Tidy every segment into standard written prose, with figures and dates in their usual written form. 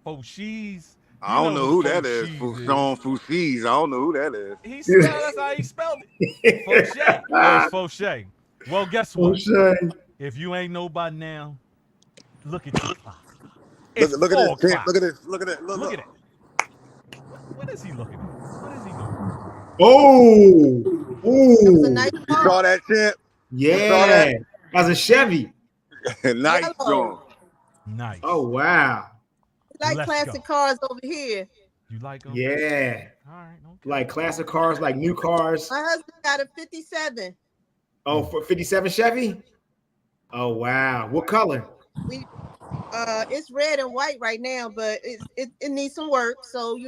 Foshees. I You don't know know who who that is. Foshees is. Sean Fusees. I don't know who that is. He spelled that's how he spelled it. Foshay. Oh, it's Foshay. Well, guess what? O'Shea. If you ain't know by now, look at your clock. Look, It's look at this, four champ. o'clock. Look at this. Look at that. Look, Look look. at it. What is he looking at? What is he doing? Oh, That was a nice ooh, You saw car. that, champ? You saw yeah. that? That's a Chevy. Nice, John. Yellow. Nice. Oh wow. We like Let's classic go. cars over here. You like him? Yeah. All right. Okay. Like classic cars, like new cars. My husband got a 57. Oh, for 57 Chevy. Oh wow. What color? We it's red and white right now, but it needs some work. So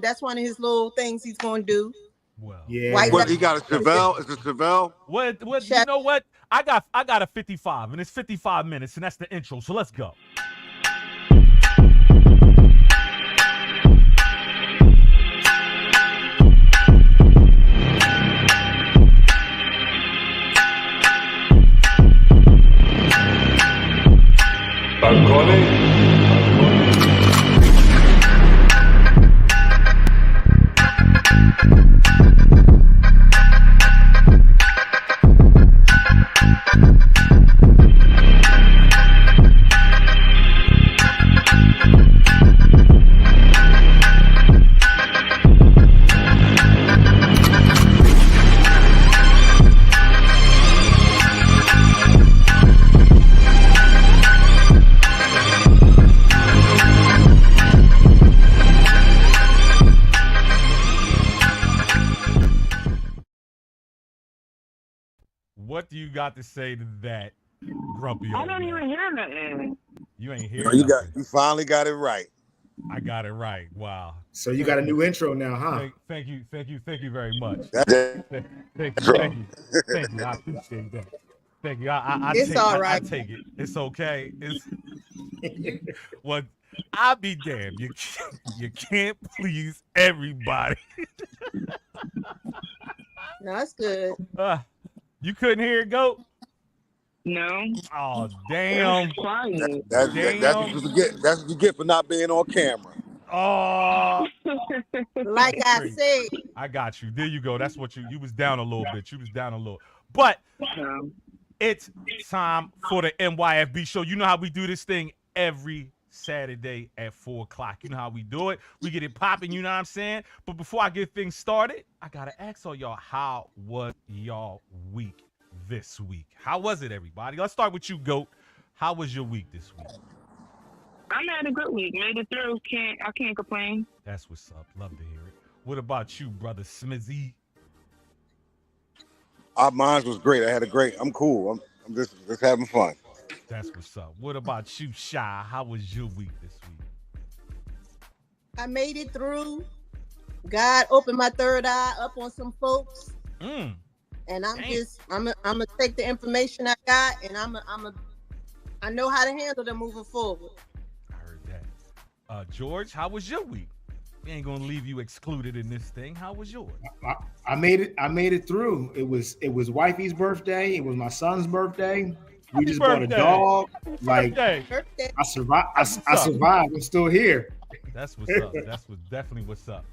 that's one of his little things he's gonna do. Well. Yeah. White What, he got a Chevelle? It's a Chevelle? What? You Chef. know what? I got a 55, and it's 55 minutes, and that's the intro. So let's go. What do you got to say to that, grumpy I old don't man? even hear nothing. You ain't here. No, you finally got it right. I got it right. Wow. So you got a new intro now, huh? Thank you very much. That's it. Thank Right. you. I appreciate that. Thank you. I It's take, all I right. take it. It's okay. It's well, I'll be damned. You can't please everybody. No, that's good. You couldn't hear it go? No. Oh damn. Quiet. That's what you get. That's what you get for not being on camera. Oh, Like I Great. said, I got you. There you go. That's what you was down a little bit. You was down a little. But No. it's time for the NYFB show. You know how we do this thing every Saturday at 4 o'clock. You know how we do it. We get it popping, you know what I'm saying? But before I get things started, I got to ask all y'all, how was y'all week this week? How was it, everybody? Let's start with you, GOAT. How was your week this week? I had a good week. Made it through. I can't complain. That's what's up. Love to hear it. What about you, brother Smizzy? Mine was great. I had a great. I'm cool. I'm just having fun. That's what's up. What about you, Shy? How was your week this week? I made it through. God opened my third eye up on some folks, and I'm Damn. gonna take the information I got, and I know how to handle them moving forward. I heard that. George, how was your week? We ain't gonna leave you excluded in this thing. How was yours? I made it through. It was wifey's birthday. It was my son's birthday. We just bought a dog. Like Birthday. I survived. I survived. I'm still here. That's what's up. That's definitely what's up.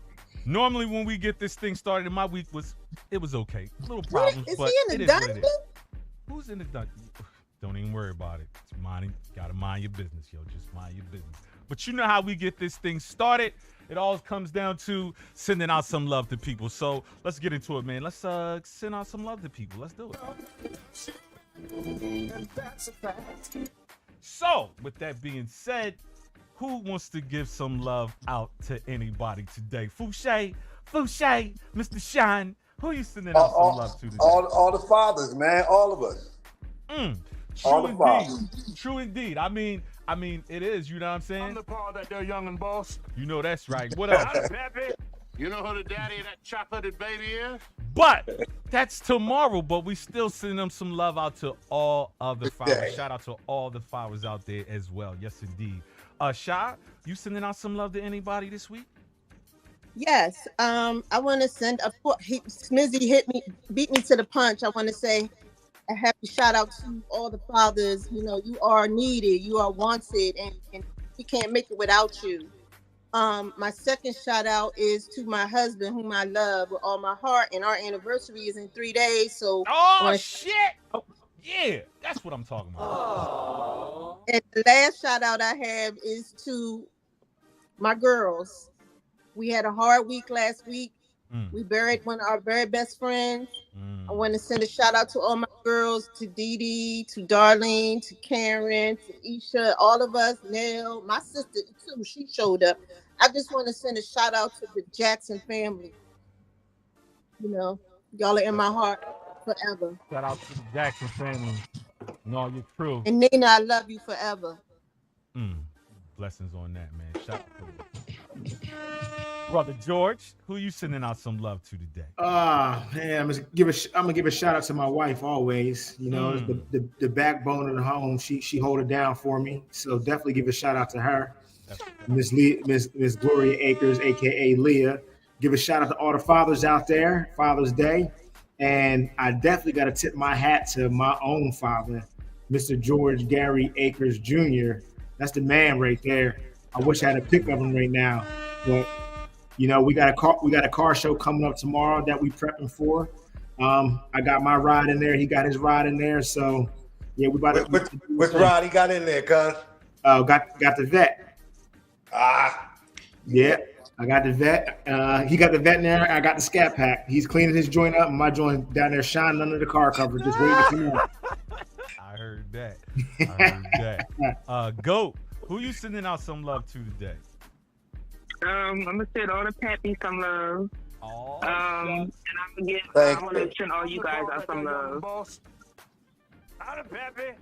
Normally, when we get this thing started, my week was okay. Little problems, Is but he in it the is what it dungeon? is. Who's in the dungeon? Don't even worry about it. It's gotta mind your business, yo. Just mind your business. But you know how we get this thing started. It all comes down to sending out some love to people. So let's get into it, man. Let's send out some love to people. Let's do it. So, with that being said, who wants to give some love out to anybody today? Fouché, Mr. Shine, who you sending out some love to today? All the fathers, man. All of us. All the fathers. True indeed. I mean, it is. You know what I'm saying? I'm the part that they're young and boss. You know that's right. What else? I'm Peppy. You know who the daddy of that chocolated baby is? But that's tomorrow. But we still send them some love out to all of the fathers. Shout out to all the fathers out there as well. Yes, indeed. Sha, you sending out some love to anybody this week? Yes. I want to send Smizzy beat me to the punch. I want to say a happy shout out to all the fathers. You know, you are needed, you are wanted, and we can't make it without you. My second shout out is to my husband, whom I love with all my heart, and our anniversary is in 3 days. So I Oh want to. shit! Yeah, that's what I'm talking about. And the last shout out I have is to my girls. We had a hard week last week. We buried one of our very best friends. I want to send a shout out to all my girls, to Dee Dee, to Darlene, to Karen, to Isha, all of us, Nell, my sister too, she showed up. I just want to send a shout out to the Jackson family. You know, y'all are in my heart forever. Shout out to the Jackson family and all your crew. And Nina, I love you forever. Blessings on that, man. Shout out to you. Brother George, who you sending out some love to today? Man, I'm gonna give a shout out to my wife always. You know, the backbone of the home. She hold it down for me. So definitely give a shout out to her. Miss Gloria Akers, aka Leah. Give a shout out to all the fathers out there, Father's Day. And I definitely got to tip my hat to my own father, Mr. George Gary Akers Jr. That's the man right there. I wish I had a pic of him right now, but you know, we got a car show coming up tomorrow that we prepping for. I got my ride in there. He got his ride in there. So yeah, we about to. Which ride he got in there, cuz? Got the vet. Yeah, I got the vet. He got the vet in there. I got the Scat Pack. He's cleaning his joint up, and my joint down there shining under the car cover, just waiting to come out. I heard that. Goat, who you sending out some love to today? I'm gonna send all the Pappy some love. Oh, and I want to send all you guys out some love. Out of Pappy.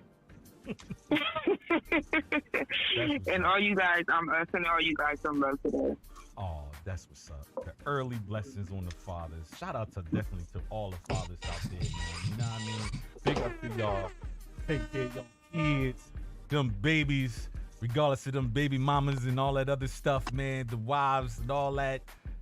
And all you guys, I'm sending all you guys some love today. Oh, that's what's up. The early blessings on the fathers. Shout out to definitely to all the fathers out there, man. You know what I mean? Big up to y'all. Take care of y'all kids, them babies, regardless of them baby mamas and all that other stuff, man. The wives and all that.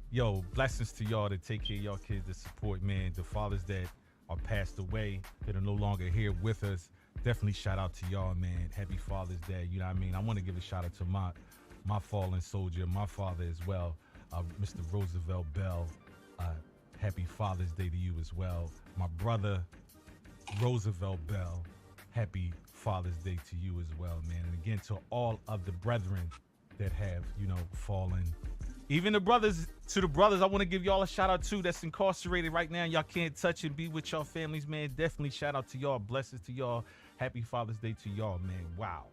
Yo, blessings to y'all to take care of y'all kids, to support, man. The fathers that are passed away, that are no longer here with us. Definitely shout out to y'all, man. Happy Father's Day. You know what I mean? I want to give a shout out to my fallen soldier, my father as well, Mr. Roosevelt Bell. Happy Father's Day to you as well. My brother, Roosevelt Bell. Happy Father's Day to you as well, man. And again, to all of the brethren that have, you know, fallen. Even the brothers, I want to give y'all a shout out too that's incarcerated right now. Y'all can't touch and be with y'all families, man. Definitely shout out to y'all. Blessings to y'all. Happy Father's Day to y'all, man. Wow.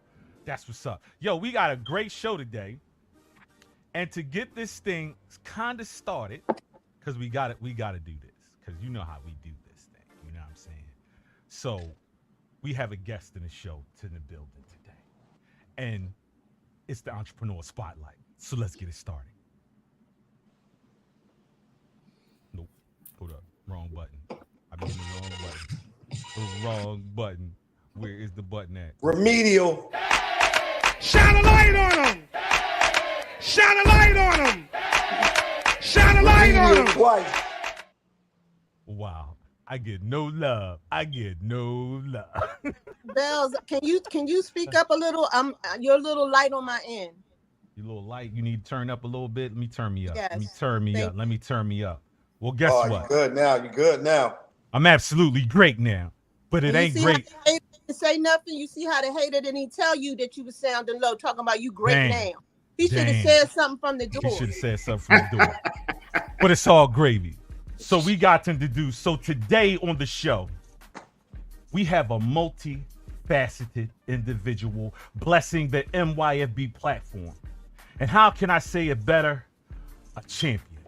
That's what's up. Yo, we got a great show today. And to get this thing kind of started, because we got to do this. Because you know how we do this thing. You know what I'm saying? So we have a guest in the show to the building today. And it's the Entrepreneurial Spotlight. So let's get it started. Nope. Hold up. Wrong button. I mean the wrong button. The wrong button. Where is the button at? Remedial. Shine a light on them. Shine a light on them. Shine a light on them. Twice. Wow. I get no love. Bells, can you speak up a little? You're a little light on my end. You a little light. You need to turn up a little bit. Let me turn me up. Yes. Let me turn me up. Well, guess what? You're good now. I'm absolutely great now. But it ain't great. Say nothing. You see how the hater didn't even tell you that you were sounding low, talking about you great Damn. now. He should have said something from the door. He should have said something from the door. But it's all gravy. So we got to do. So today on the show, we have a multifaceted individual blessing the MYFB platform. And how can I say it better? A champion.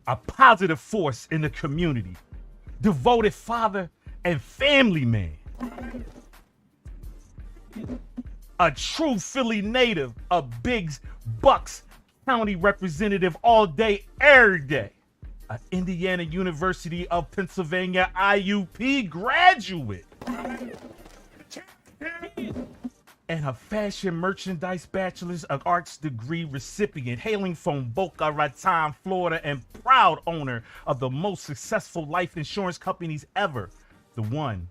A positive force in the community. Devoted father and family man. A true Philly native, a Biggs Bucks County representative all day, every day. An Indiana University of Pennsylvania IUP graduate. And a fashion merchandise bachelor's of arts degree recipient, hailing from Boca Raton, Florida, and proud owner of the most successful life insurance companies ever, the one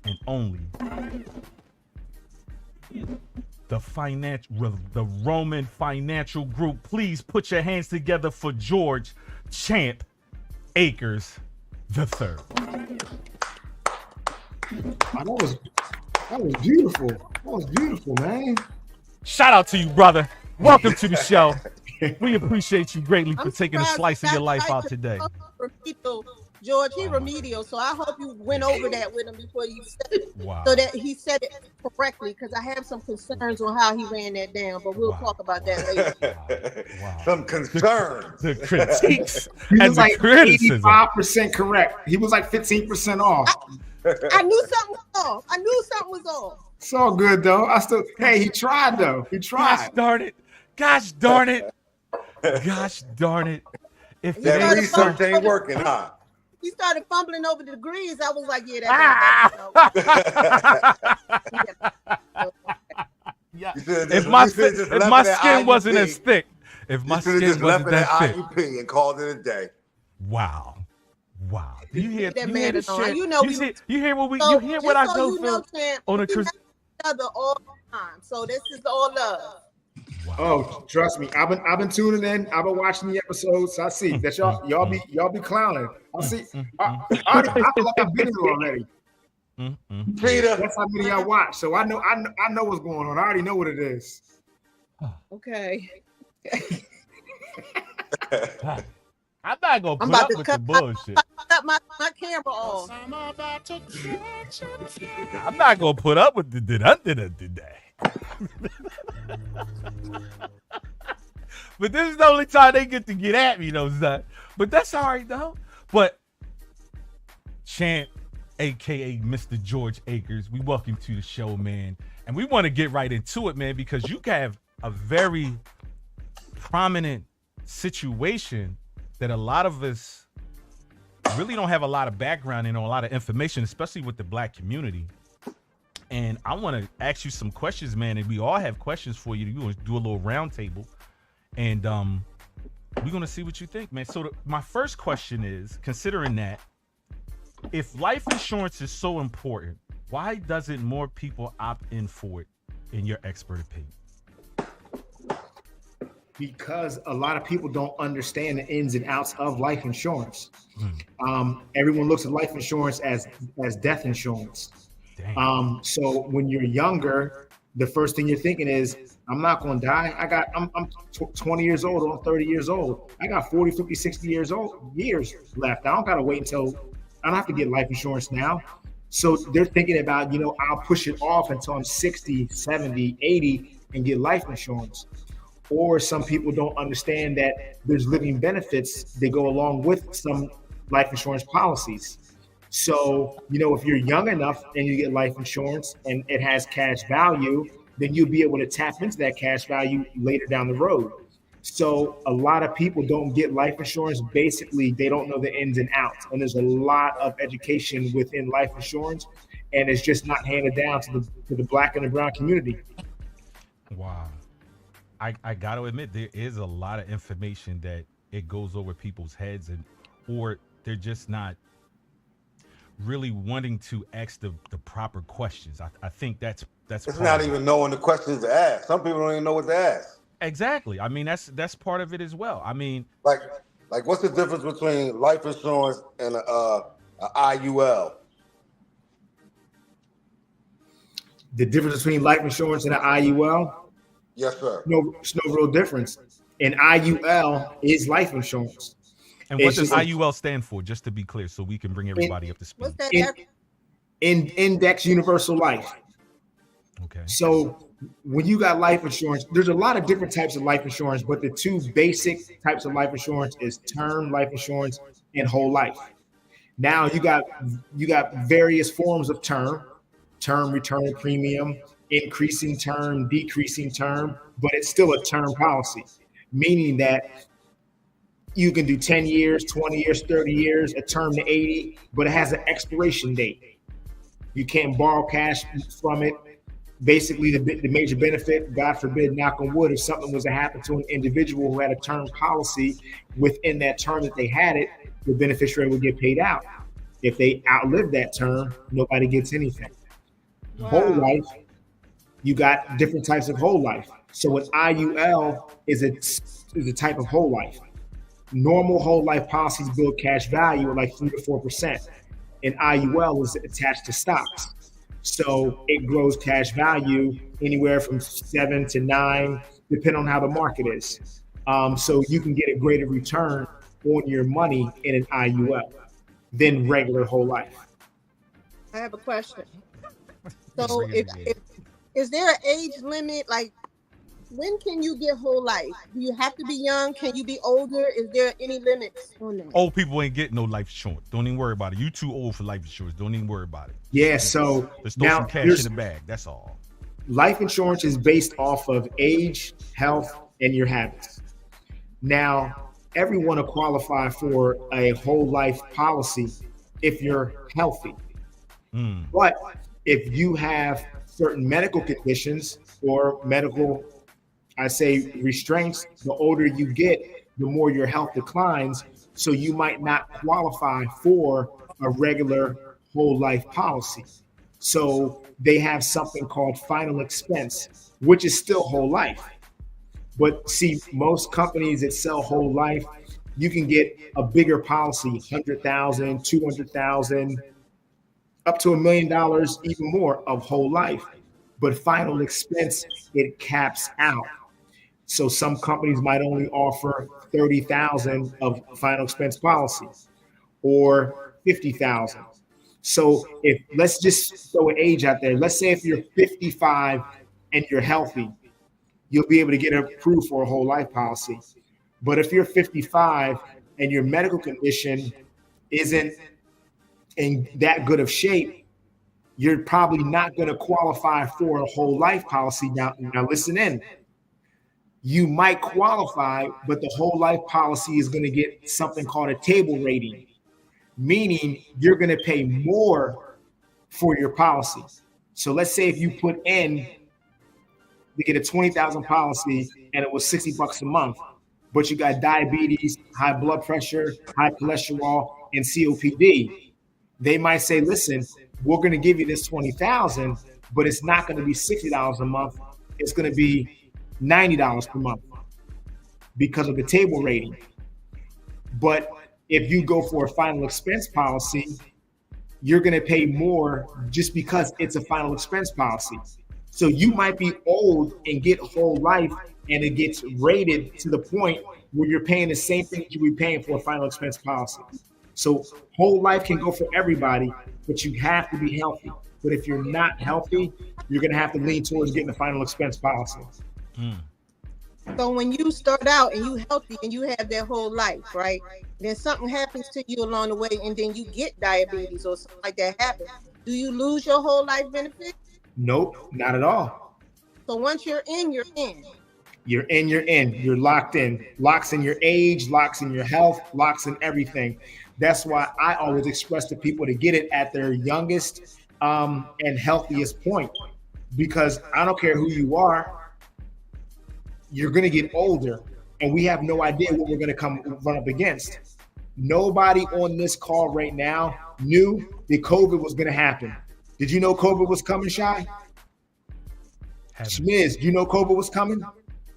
and only the Roman Financial Group. Please put your hands together for George Champ Akers III. That was beautiful. That was beautiful, man. Shout out to you, brother. Welcome to the show. We appreciate you greatly for taking a slice of your life out today. George, he remedial, so I hope you went over that with him before you said it, Wow. so that he said it correctly. Because I have some concerns on how he ran that down, but we'll talk about that later. Wow. Some concerns. The critiques He and was the like criticism. 85% correct. He was like 15% off. I knew something was off. I knew something was off. It's all good though. Hey, he tried though. He Gosh tried. darn it. Gosh darn it. Gosh darn it. If it That ain't research ain't working, huh? He started fumbling over the degrees. I was like, yeah, yeah. You should've If just- my you should've just left my it at skin wasn't IUP. as thick, if my You should have skin just left wasn't it that at thick. IUP and called it a day. Wow. Wow. Do you hear that you man hear is the on. shit? You know, You hear what we so, you hear what I just go so you through know, Champ, on a we Chris. have each other all the time. So this is all love. Wow. Oh, trust me. I've been tuning in. I've been watching the episodes. I see that y'all be clowning. I see. I feel like I've been here already. Peter. That's how many I watch. So I know what's going on. I already know what it is. Okay. I'm not gonna put about up to with cut the bullshit. Cut my camera off. I'm not gonna put up with the today. But this is the only time they get to get at me, though, son. But that's all right, though. But Champ, aka Mr. George Akers, we welcome you to the show, man. And we want to get right into it, man, because you have a very prominent situation that a lot of us really don't have a lot of background in or a lot of information, especially with the Black community. And I want to ask you some questions, man. And we all have questions for you. We're going to do a little round table. And we're going to see what you think, man. So my first question is, considering that, if life insurance is so important, why doesn't more people opt in for it, in your expert opinion? Because a lot of people don't understand the ins and outs of life insurance. Everyone looks at life insurance as death insurance. So when you're younger, the first thing you're thinking is, I'm not going to die. I'm 20 years old or 30 years old. I got 40, 50, 60 years left. I don't got to wait until I don't have to get life insurance now. So they're thinking about, I'll push it off until I'm 60, 70, 80 and get life insurance. Or some people don't understand that there's living benefits that go along with some life insurance policies. So, if you're young enough and you get life insurance and it has cash value, then you'll be able to tap into that cash value later down the road. So a lot of people don't get life insurance. Basically, they don't know the ins and outs. And there's a lot of education within life insurance, and it's just not handed down to the Black and the brown community. Wow. I got to admit, there is a lot of information that it goes over people's heads, or they're just not really wanting to ask the proper questions. I think that's It's not even knowing the questions to ask. Some people don't even know what to ask. Exactly. I mean, that's part of it as well. I mean, like what's the difference between life insurance and a IUL? The difference between life insurance and an IUL? Yes, sir. No, it's no real difference. An IUL is life insurance. And what does IUL stand for, just to be clear, so we can bring everybody up to speed? What's that? Index Universal Life. Okay. So when you got life insurance, there's a lot of different types of life insurance, but the two basic types of life insurance is term life insurance and whole life. Now you got various forms of term return premium, increasing term, decreasing term, but it's still a term policy, meaning that you can do 10 years, 20 years, 30 years, a term to 80, but it has an expiration date. You can't borrow cash from it. Basically, the major benefit, God forbid, knock on wood, if something was to happen to an individual who had a term policy within that term that they had it, the beneficiary would get paid out. If they outlive that term, nobody gets anything. Wow. Whole life You got different types of whole life. So an IUL is a type of whole life. Normal whole life policies build cash value at like 3 to 4%. An IUL is attached to stocks. So it grows cash value anywhere from 7 to 9, depending on how the market is. So you can get a greater return on your money in an IUL than regular whole life. I have a question. So, is there an age limit? Like, when can you get whole life? Do you have to be young? Can you be older? Is there any limits on that? Old people ain't getting no life insurance. Don't even worry about it. You too old for life insurance. Don't even worry about it. Yeah, so Just throw some cash in the bag. That's all. Life insurance is based off of age, health, and your habits. Now, everyone will qualify for a whole life policy if you're healthy. But if you have certain medical conditions or medical, I say, restraints, the older you get, the more your health declines. So you might not qualify for a regular whole life policy. So they have something called final expense, which is still whole life. But see, most companies that sell whole life, you can get a bigger policy, 100,000, 200,000, up to $1 million, even more of whole life. But final expense, it caps out. So some companies might only offer 30,000 of final expense policy or 50,000. So if, let's just throw an age out there. Let's say if you're 55 and you're healthy, you'll be able to get approved for a whole life policy. But if you're 55 and your medical condition isn't in that good of shape, you're probably not going to qualify for a whole life policy. Now listen in. You might qualify, but the whole life policy is going to get something called a table rating, meaning you're going to pay more for your policy. So let's say if you put in to get a 20,000 policy and it was $60 a month, but you got diabetes, high blood pressure, high cholesterol, and COPD, they might say, listen, we're going to give you this 20,000, but it's not going to be $60 a month. It's going to be $90 per month because of the table rating. But if you go for a final expense policy, you're going to pay more just because it's a final expense policy. So you might be old and get whole life and it gets rated to the point where you're paying the same thing you'd be paying for a final expense policy. So whole life can go for everybody, but you have to be healthy. But if you're not healthy, you're going to have to lean towards getting a final expense policy. So when you start out and you healthy and you have that whole life, right? Then something happens to you along the way and then you get diabetes or something like that happens. Do you lose your whole life benefit? Nope, not at all. So once you're in, you're in. You're in, you're in. You're locked in. Locks in your age, locks in your health, locks in everything. That's why I always express to people to get it at their youngest and healthiest point. Because I don't care who you are, you're going to get older, and we have no idea what we're going to run up against. Nobody on this call right now knew that COVID was going to happen. Did you know COVID was coming, Shy? Schmiz, do you know COVID was coming?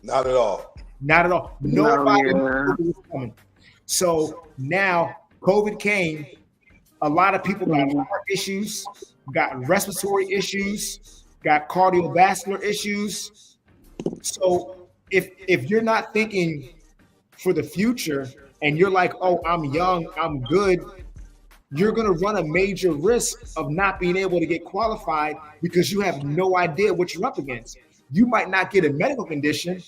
Not at all. Not at all. Nobody knew COVID was coming. So now COVID came. A lot of people got heart issues, got respiratory issues, got cardiovascular issues. So if you're not thinking for the future and you're like, oh, I'm young, I'm good, you're going to run a major risk of not being able to get qualified because you have no idea what you're up against. You might not get a medical condition,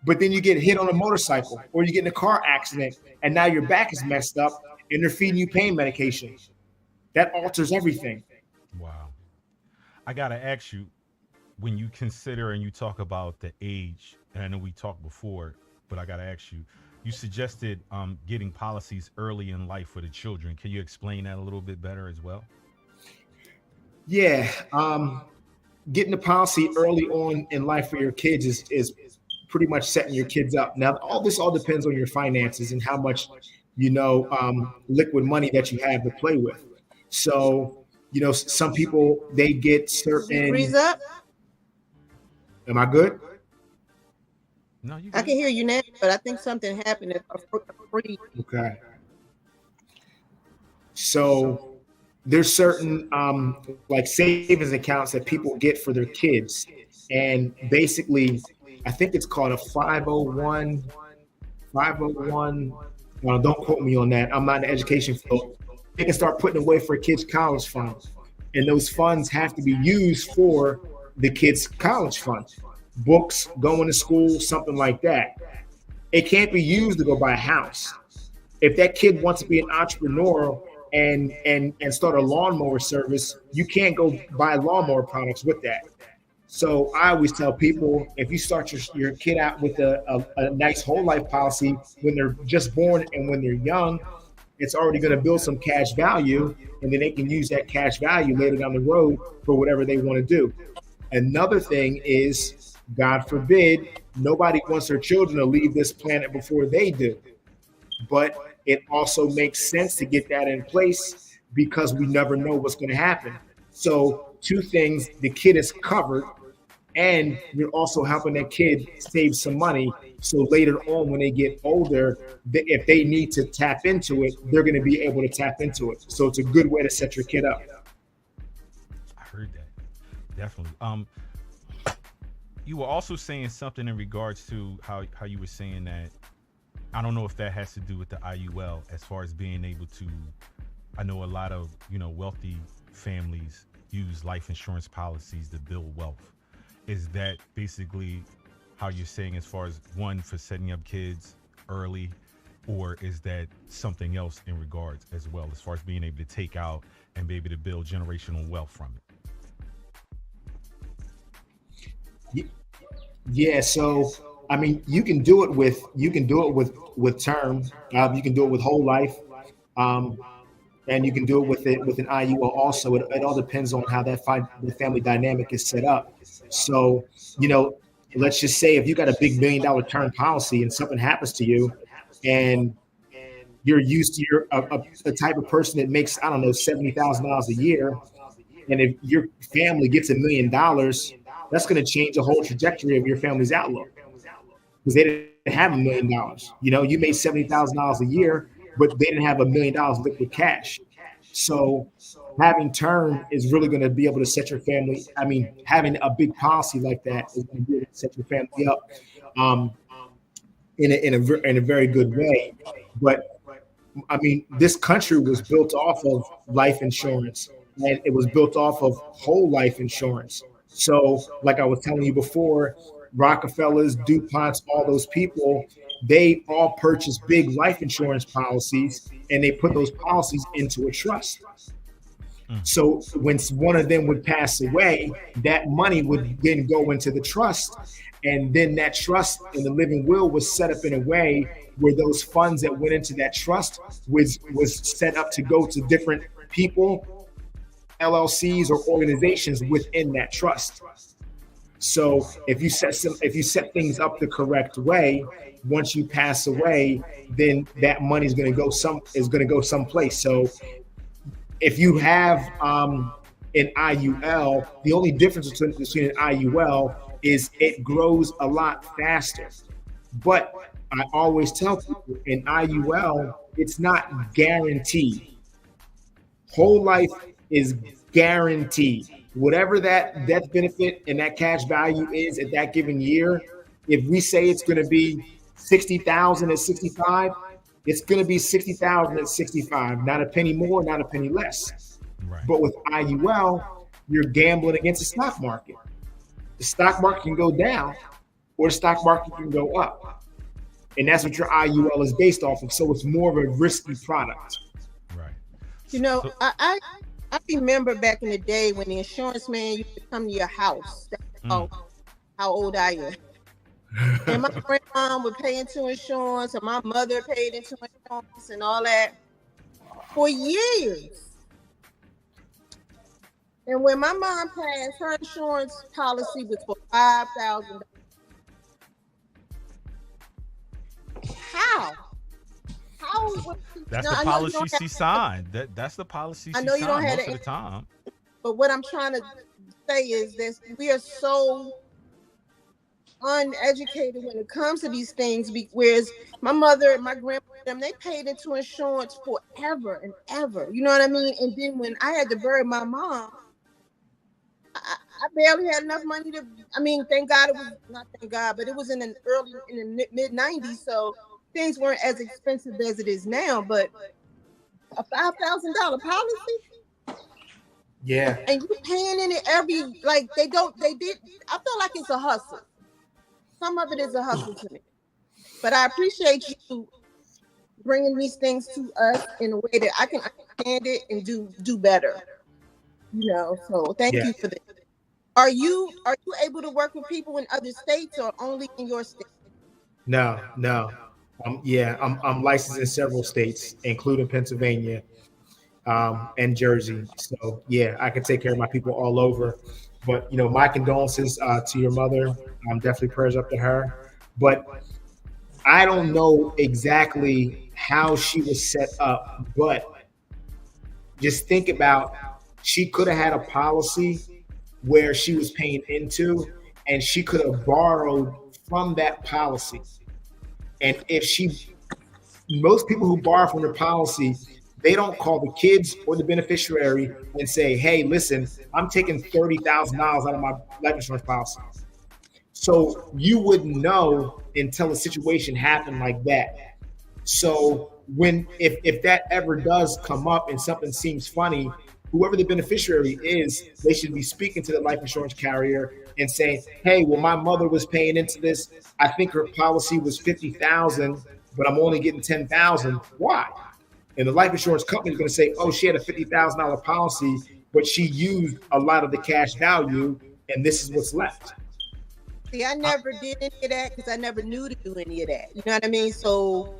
but then you get hit on a motorcycle or you get in a car accident and now your back is messed up and they're feeding you pain medication. That alters everything. Wow. I got to ask you, when you consider and you talk about the age, and I know we talked before, but I got to ask you, you suggested getting policies early in life for the children. Can you explain that a little bit better as well? Yeah. Getting the policy early on in life for your kids is pretty much setting your kids up. Now, all depends on your finances and how much, liquid money that you have to play with. So, some people, they get certain. Freeze up? Am I good? No, you. I can hear you now, but I think something happened. Okay. So there's certain like savings accounts that people get for their kids, and basically, I think it's called a 501. 501. Don't quote me on that. I'm not in the education field. They can start putting away for a kid's college fund, and those funds have to be used for the kid's college fund, books, going to school, something like that. It can't be used to go buy a house. If that kid wants to be an entrepreneur and start a lawnmower service, you can't go buy lawnmower products with that. So I always tell people, if you start your kid out with a nice whole life policy when they're just born and when they're young, it's already going to build some cash value, and then they can use that cash value later down the road for whatever they want to do. Another thing is, God forbid, nobody wants their children to leave this planet before they do. But it also makes sense to get that in place because we never know what's going to happen. So 2 things, the kid is covered, and you're also helping that kid save some money. So later on, when they get older, if they need to tap into it, they're going to be able to tap into it. So it's a good way to set your kid up. I heard that. Definitely. You were also saying something in regards to how you were saying that, I don't know if that has to do with the IUL as far as being able to, I know a lot of, wealthy families use life insurance policies to build wealth. Is that basically how you're saying as far as one for setting up kids early, or is that something else in regards as well as far as being able to take out and be able to build generational wealth from it? Yeah. So, I mean, you can do it with term. You can do it with whole life. And you can do it with an IUL also. It all depends on how the family dynamic is set up. So, let's just say if you got a big $1 million term policy and something happens to you, and you're used to a type of person that makes, I don't know, $70,000 a year, and if your family gets $1 million, that's going to change the whole trajectory of your family's outlook, because they didn't have $1 million. You made $70,000 a year, but they didn't have $1 million liquid cash. So having term is really going to be able to set your family. I mean, having a big policy like that is going to be able to set your family up in a very good way. But I mean, this country was built off of life insurance, and it was built off of whole life insurance. So like I was telling you before, Rockefellers, DuPonts, all those people, they all purchase big life insurance policies, and they put those policies into a trust. So when one of them would pass away, that money would then go into the trust, and then that trust in the living will was set up in a way where those funds that went into that trust was set up to go to different people, LLCs, or organizations within that trust. So if you set things up the correct way, once you pass away, then that money is going to go someplace. So if you have an IUL, the only difference between an IUL is it grows a lot faster. But I always tell people, an IUL, it's not guaranteed. Whole life is guaranteed. Whatever that death benefit and that cash value is at that given year, if we say it's going to be 60,000 at 65, it's going to be 60,000 at 65, not a penny more, not a penny less. Right. But with IUL, you're gambling against the stock market. The stock market can go down, or the stock market can go up. And that's what your IUL is based off of. So it's more of a risky product. Right. I remember back in the day when the insurance man used to come to your house. That's how old I am. And my grandma would pay into insurance, and my mother paid into insurance and all that for years. And when my mom passed, her insurance policy was for $5,000. How? That's the policy she signed. That's the policy she signed most of the time. But what I'm trying to say is this: we are so uneducated when it comes to these things. Whereas my mother and my grandmother, they paid into insurance forever and ever. You know what I mean? And then when I had to bury my mom, I barely had enough money to. I mean, thank God it was not thank God, but it was in the mid '90s, so things weren't as expensive as it is now. But a $5,000 policy, Yeah. and you paying in it every they did. I feel like it's a hustle. Some of it is a hustle to me, but I appreciate you bringing these things to us in a way that I can understand it and do better. You know, so thank you for this. Are you able to work with people in other states or only in your state? No. I'm licensed in several states, including Pennsylvania, and Jersey. So yeah, I can take care of my people all over. But my condolences to your mother. Definitely prayers up to her. But I don't know exactly how she was set up, but just think about, she could have had a policy where she was paying into, and she could have borrowed from that policy. And most people who borrow from the policy, they don't call the kids or the beneficiary and say, hey, listen, I'm taking $30,000 out of my life insurance policy. So you wouldn't know until a situation happened like that. So if that ever does come up and something seems funny, whoever the beneficiary is, they should be speaking to the life insurance carrier and saying, hey, well, my mother was paying into this. I think her policy was $50,000, but I'm only getting $10,000. Why? And the life insurance company is going to say, oh, she had a $50,000 policy, but she used a lot of the cash value, and this is what's left. See, I never did any of that because I never knew to do any of that. You know what I mean? So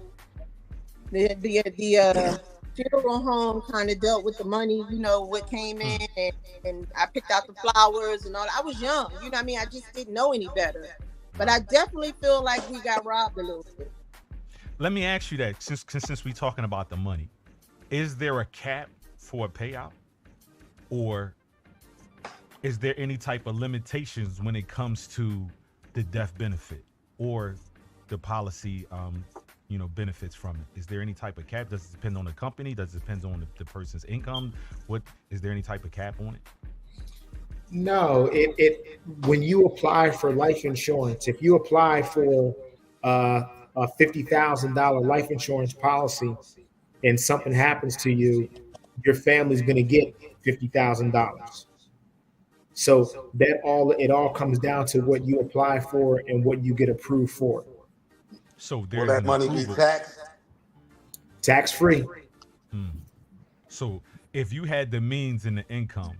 the funeral home kind of dealt with the money, what came in, and I picked out the flowers and all. I was young, you know what I mean? I just didn't know any better. But I definitely feel like we got robbed a little bit. Let me ask you that, since we're talking about the money, is there a cap for a payout, or is there any type of limitations when it comes to the death benefit or the policy, benefits from it? Is there any type of cap? Does it depend on the company? Does it depend on the person's income? Is there any type of cap on it? No, it when you apply for life insurance, if you apply for a $50,000 life insurance policy and something happens to you, your family's going to get $50,000. So it all comes down to what you apply for and what you get approved for. So will that money be taxed? Tax free. So if you had the means and the income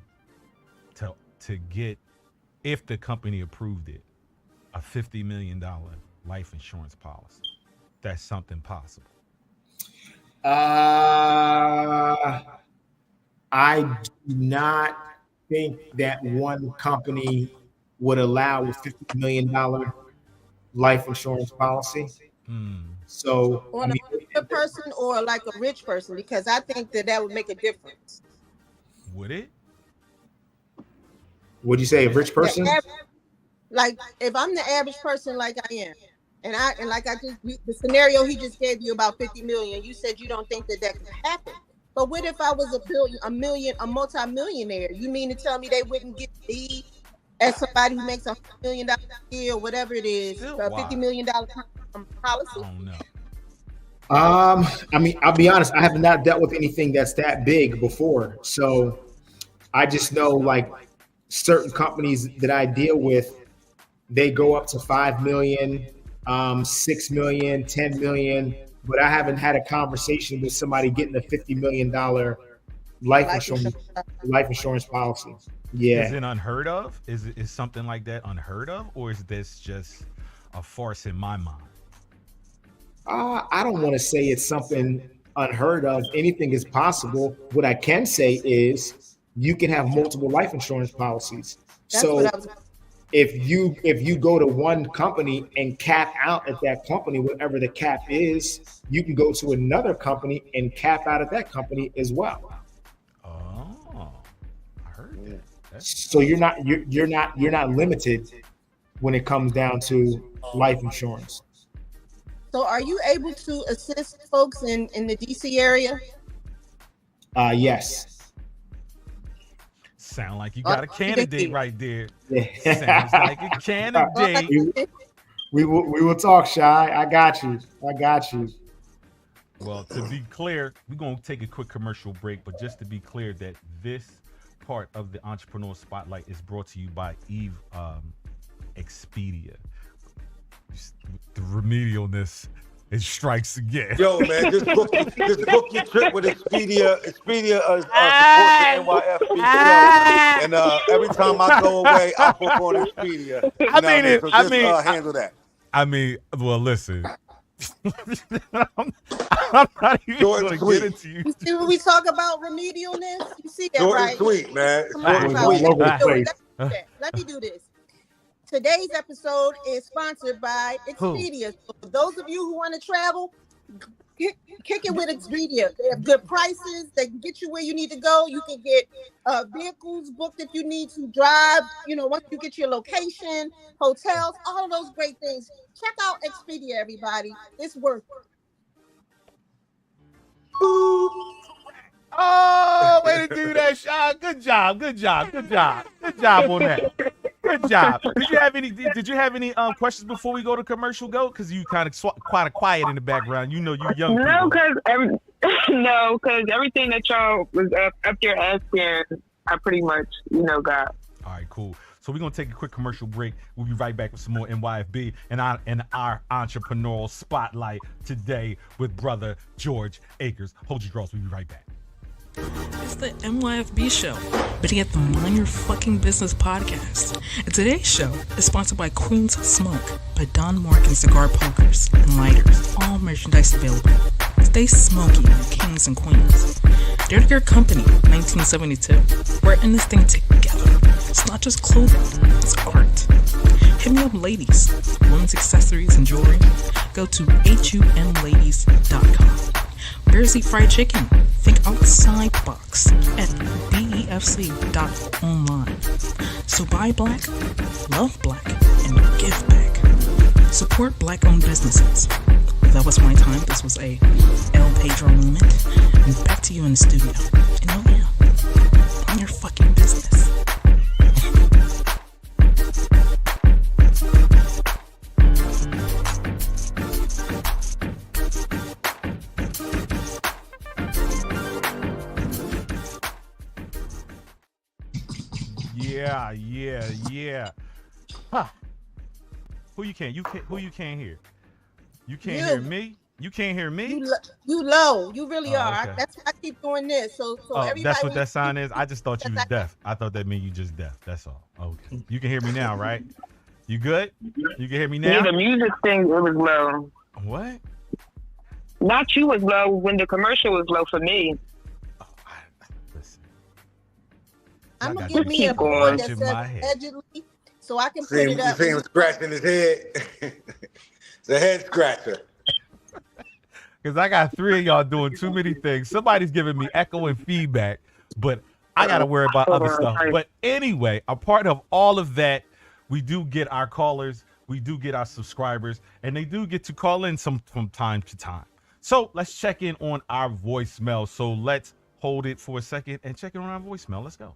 to get, if the company approved it, a $50 million life insurance policy, that's something possible. I do not think that one company would allow a $50 million life insurance policy. So, or a person or like a rich person, because I think that would make a difference. Would it? Would you say a rich person? Like if I'm the average person, like I am, and like the scenario he just gave you about 50 million, you said you don't think that could happen. But what if I was a multi-millionaire? You mean to tell me they wouldn't get me as somebody who makes $100 million a year or whatever it is, a $50 million policy? I don't know. I mean, I'll be honest, I have not dealt with anything that's that big before. So I just know like certain companies that I deal with, they go up to 5 million, 6 million, 10 million, but I haven't had a conversation with somebody getting a $50 million life insurance policy. Yeah. Is it unheard of? Is something like that unheard of, or is this just a farce in my mind? I don't want to say it's something unheard of. Anything is possible. What I can say is you can have multiple life insurance policies. So if you go to one company and cap out at that company, whatever the cap is, you can go to another company and cap out at that company as well. Oh, I heard that. So you're not limited when it comes down to life insurance. So are you able to assist folks in the DC area? Yes. Sound like you got a candidate right there. Sounds like a candidate. We will talk, Shy. I got you. Well, to be clear, we're going to take a quick commercial break, but just to be clear that this part of the Entrepreneurial Spotlight is brought to you by Eve Expedia. The remedialness, it strikes again. Yo, man, just book your trip with Expedia. Expedia supports the NYFB show. And every time I go away, I book on Expedia. Handle that. I mean, well, listen. I'm not even going to get into you. You see when we talk about remedialness? You see that, Short right? and sweet, man. Let me do this. Today's episode is sponsored by Expedia. So for those of you who want to travel, kick it with Expedia. They have good prices. They can get you where you need to go. You can get vehicles booked if you need to drive. You know, once you get your location, hotels, all of those great things. Check out Expedia, everybody. It's worth it. Oh, way to do that, Sean. Good job on that. Good job. Did you have any questions before we go to commercial go? Because you kind of quite quiet in the background. You know, you young people. No, because everything that y'all was up there asking, I pretty much got. All right, cool. So we're gonna take a quick commercial break. We'll be right back with some more NYFB and our entrepreneurial spotlight today with brother George Akers. Hold your draws. We'll be right back. It's the NYFB show, but yet the Mind Your Fucking Business podcast. And today's show is sponsored by Queen's Smoke by Don Morgan Cigar Pokers and Lighters. All merchandise available. Stay smoky, kings and queens. They're your company, 1972. We're in this thing together. It's not just clothing, it's art. Hit me up, ladies. Women's accessories and jewelry. Go to humladies.com. Bears Eat Fried Chicken. Think outside box at BEFC.online. So buy black, love black, and give back. Support black-owned businesses. That was my time. This was a El Pedro moment. And back to you in the studio. And oh yeah, I'm your fucking business. Yeah. Huh. Who you can't hear? You can't hear me? You can't hear me? You low. You really are. Okay. That's why I keep doing this. So everybody. That's what that sign is? I just thought you was deaf. I thought that meant you just deaf. That's all. Okay. You can hear me now, right? You good? You can hear me now? Yeah, the music thing, it was low. What? Not you was low when the commercial was low for me. Listen. I'm going to give me a board that says allegedly so I can put it up. You see him scratching his head? It's a head scratcher. Because I got three of y'all doing too many things. Somebody's giving me echo and feedback, but I got to worry about other stuff. But anyway, a part of all of that, we do get our callers, we do get our subscribers, and they do get to call in from time to time. So let's check in on our voicemail. So let's hold it for a second and check in on our voicemail. Let's go.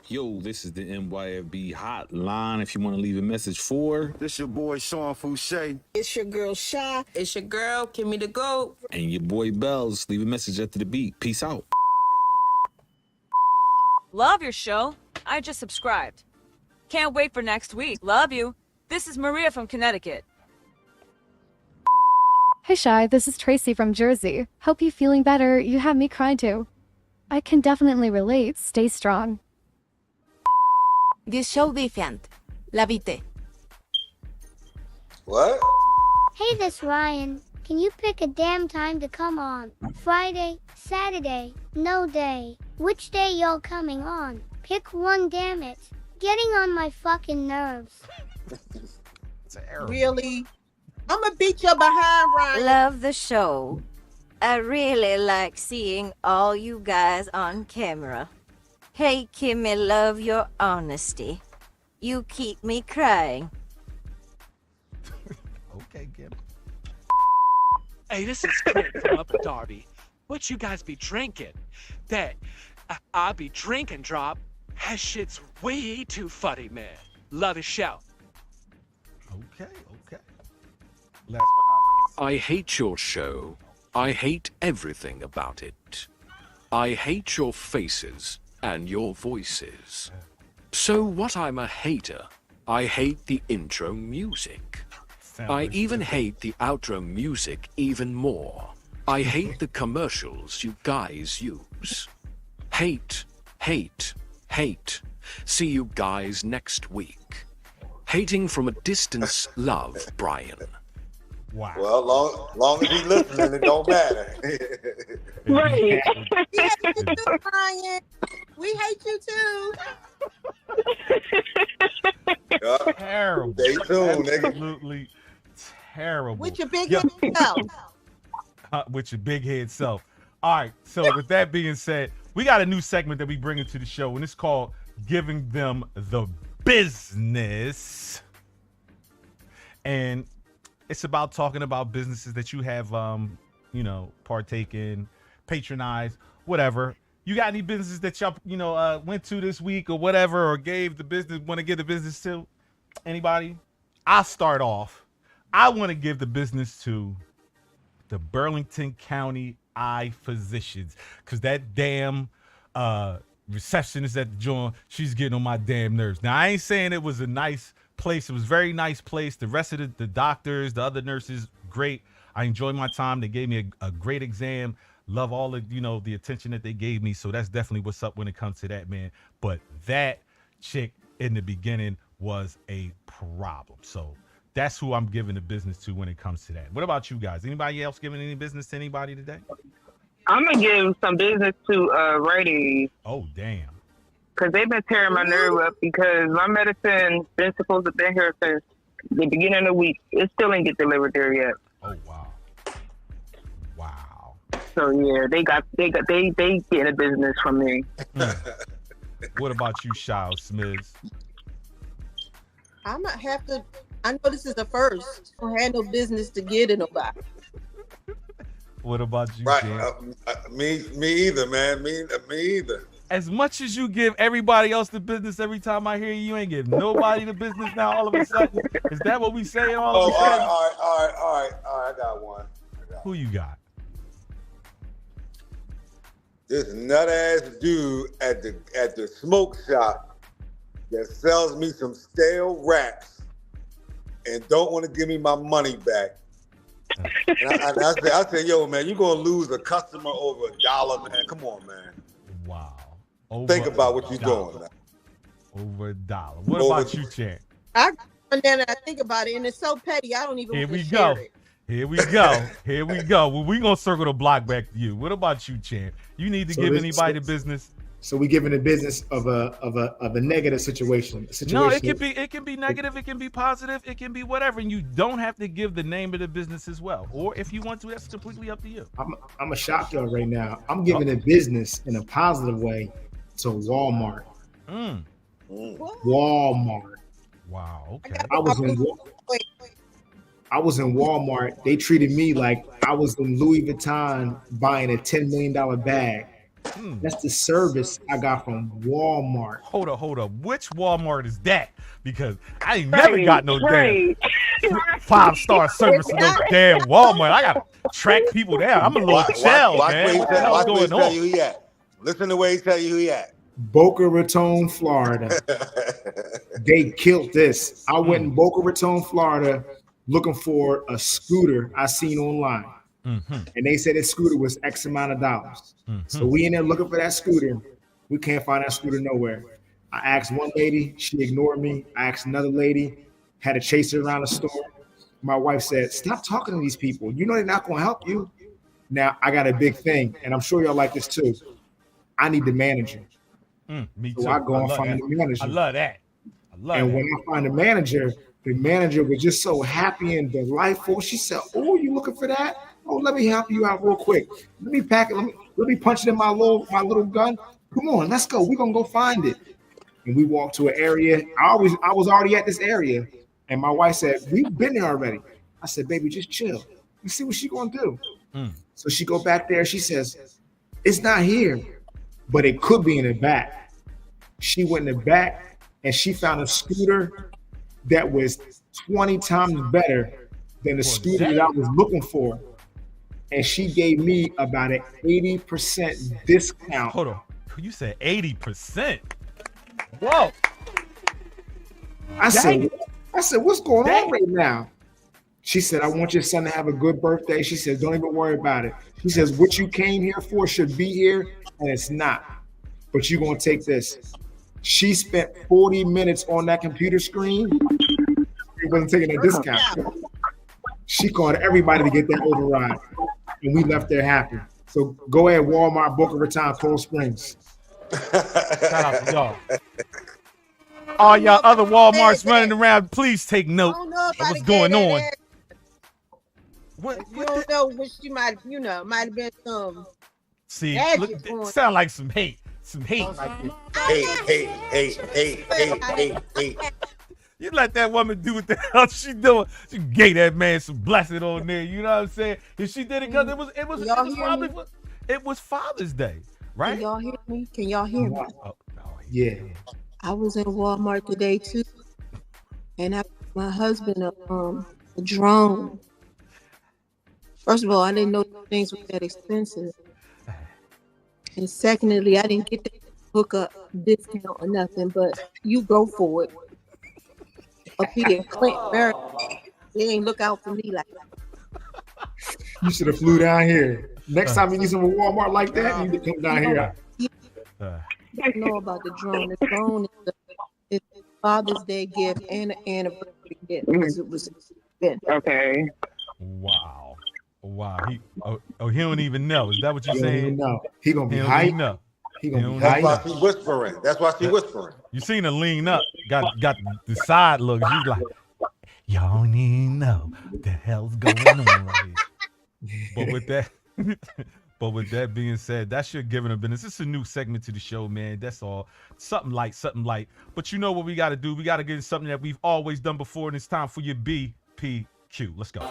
Yo, this is the NYFB hotline. If you want to leave a message for... This your boy, Sean Fouché. It's your girl, Shy. It's your girl, Kimmy the Goat. And your boy, Bells. Leave a message after the beat. Peace out. Love your show. I just subscribed. Can't wait for next week. Love you. This is Maria from Connecticut. Hey, Shy. This is Tracy from Jersey. Hope you're feeling better. You have me cry too. I can definitely relate. Stay strong. This show different. La vite. What? Hey, this Ryan. Can you pick a damn time to come on? Friday, Saturday, no day. Which day y'all coming on? Pick one, damn it. Getting on my fucking nerves. Really? I'm gonna beat your behind, Ryan. Love the show. I really like seeing all you guys on camera. Hey, Kimmy, love your honesty. You keep me crying. Okay, Kim. Hey, this is Clint from Upper Darby. What you guys be drinking? That I be drinking drop. That shit's way too funny, man. Love his show. Okay. Last but not least. I hate your show. I hate everything about it. I hate your faces and your voices. So what I'm a hater, I hate the intro music. I even hate the outro music even more. I hate the commercials you guys use. Hate, hate, hate. See you guys next week. Hating from a distance, love, Brian. Wow. Well, long as he's listening, it don't matter. Right. We hate you too, Brian. We hate you too. Terrible. Stay tuned, nigga. Absolutely terrible. With your big head self. With your big head self. All right. So with that being said, we got a new segment that we bring into the show, and it's called Giving Them the Business. And it's about talking about businesses that you have, partake in, patronize, whatever. You got any businesses that y'all, went to this week or whatever, or want to give the business to? Anybody? I'll start off. I want to give the business to the Burlington County Eye Physicians, because that damn receptionist at the joint, she's getting on my damn nerves. Now, I ain't saying it was a nice place. It was a very nice place. The rest of the doctors, the other nurses, great. I enjoyed my time. They gave me a great exam. Love all of, the attention that they gave me. So that's definitely what's up when it comes to that, man. But that chick in the beginning was a problem. So that's who I'm giving the business to when it comes to that. What about you guys? Anybody else giving any business to anybody today? I'm going to give some business to Rite Aid. Oh, damn. Because they've been tearing my nerve up because my medicine been supposed to have been here since the beginning of the week. It still ain't get delivered there yet. Oh, wow. Wow. So yeah, they getting a business from me. What about you, Shao Smith? I might have to. I know this is the first. I had no business to get to nobody. What about you, right? Me either, man. Me either. As much as you give everybody else the business every time I hear you ain't give nobody the business now all of a sudden. Is that what we saying all of a sudden? All right. I got one. Who you got? This nut-ass dude at the smoke shop that sells me some stale wraps and don't want to give me my money back. And I said, yo, man, you're going to lose a customer over $1, man. Come on, man. Wow. Think about what you're doing, man. Over $1. What about you, Chan? I think about it, and it's so petty. I don't even want to share it. Here we go. Well, we're going to circle the block back to you. What about you, Chan? You need to give anybody the business. So we giving the business of a negative situation. No, it can be negative, it can be positive, it can be whatever, and you don't have to give the name of the business as well. Or if you want to, that's completely up to you. I'm gonna shock y'all right now. I'm giving the business in a positive way to Walmart. Walmart. Wow. Okay. I was in Walmart. They treated me like I was in Louis Vuitton buying a $10 million bag. That's the service I got from Walmart. Hold up. Which Walmart is that? Because I ain't never got no damn 5-star service in no damn Walmart. I gotta track people down. I'm a little gel, man. What the hell's going on? Listen to the way he tell you who he at. Boca Raton, Florida. They killed this. I went in Boca Raton, Florida, looking for a scooter I seen online. And they said that scooter was X amount of dollars. So we in there looking for that scooter. We can't find that scooter nowhere. I asked one lady, she ignored me. I asked another lady, had to chase her around the store. My wife said, stop talking to these people. You know they're not going to help you. Now, I got a big thing, and I'm sure y'all like this too. I need the manager. Me too. So I go and find the manager. I love that. When I find the manager was just so happy and delightful. She said, oh, you looking for that? Oh, let me help you out real quick. Let me pack it. Let me punch it in my little gun. Come on, let's go. We're gonna go find it. and we walked to an area. I was already at this area, and my wife said, "We've been there already." I said, "Baby, just chill. Let's see what she gonna do." So she go back there. She says, "It's not here, but it could be in the back." She went in the back and she found a scooter that was 20 times better than the scooter that I was looking for. And she gave me about an 80% discount. Hold on. You said 80%. Whoa. I said, what's going on right now? She said, "I want your son to have a good birthday." She said, "Don't even worry about it." She says, "What you came here for should be here, and it's not. But you're going to take this." She spent 40 minutes on that computer screen. She wasn't taking a discount. She called everybody to get that override, and we left there happy. So go ahead, Walmart, Boca Raton, Cold Springs. Shout out to y'all. All y'all other Walmarts running around, please take note of what's going on. What you don't know what she might have been some. See, look, it sound like some hate. Some hate. Hey. You let that woman do what the hell she doing. She gave that man some blessing on there. You know what I'm saying? If she did it because it was Father's Day, right? Can y'all hear me? Can y'all hear me? Yeah. I was in Walmart today too, and I got my husband a drone. First of all, I didn't know things were that expensive. And secondly, I didn't get the hookup discount or nothing, but you go for it. Up here in Clinton, Maryland, they ain't look out for me like that. You should have flew down here. Next time you need some Walmart like that, you need to come down here. I don't know about the drone. The drone is a Father's Day gift and an anniversary gift because it was okay. Wow. He don't even know. Is that what you're saying? Even know. He gonna be hyped. He gonna be That's why hyped. she whispering. That's why she whispering. You seen her lean up, got the side look. She's like, y'all don't even know what the hell's going on right here. But with that being said, that's your giving a business. This is a new segment to the show, man. That's all. Something light. But you know what we got to do? We got to get into something that we've always done before, and it's time for your BPQ. Let's go.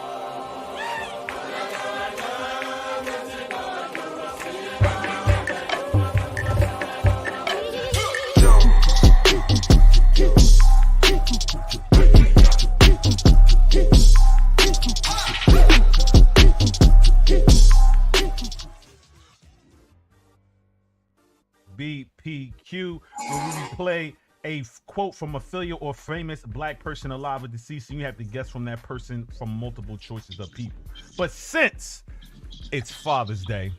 BPQ, where we play a quote from a failure or famous black person alive or deceased, and you have to guess from that person from multiple choices of people. But since it's Father's Day,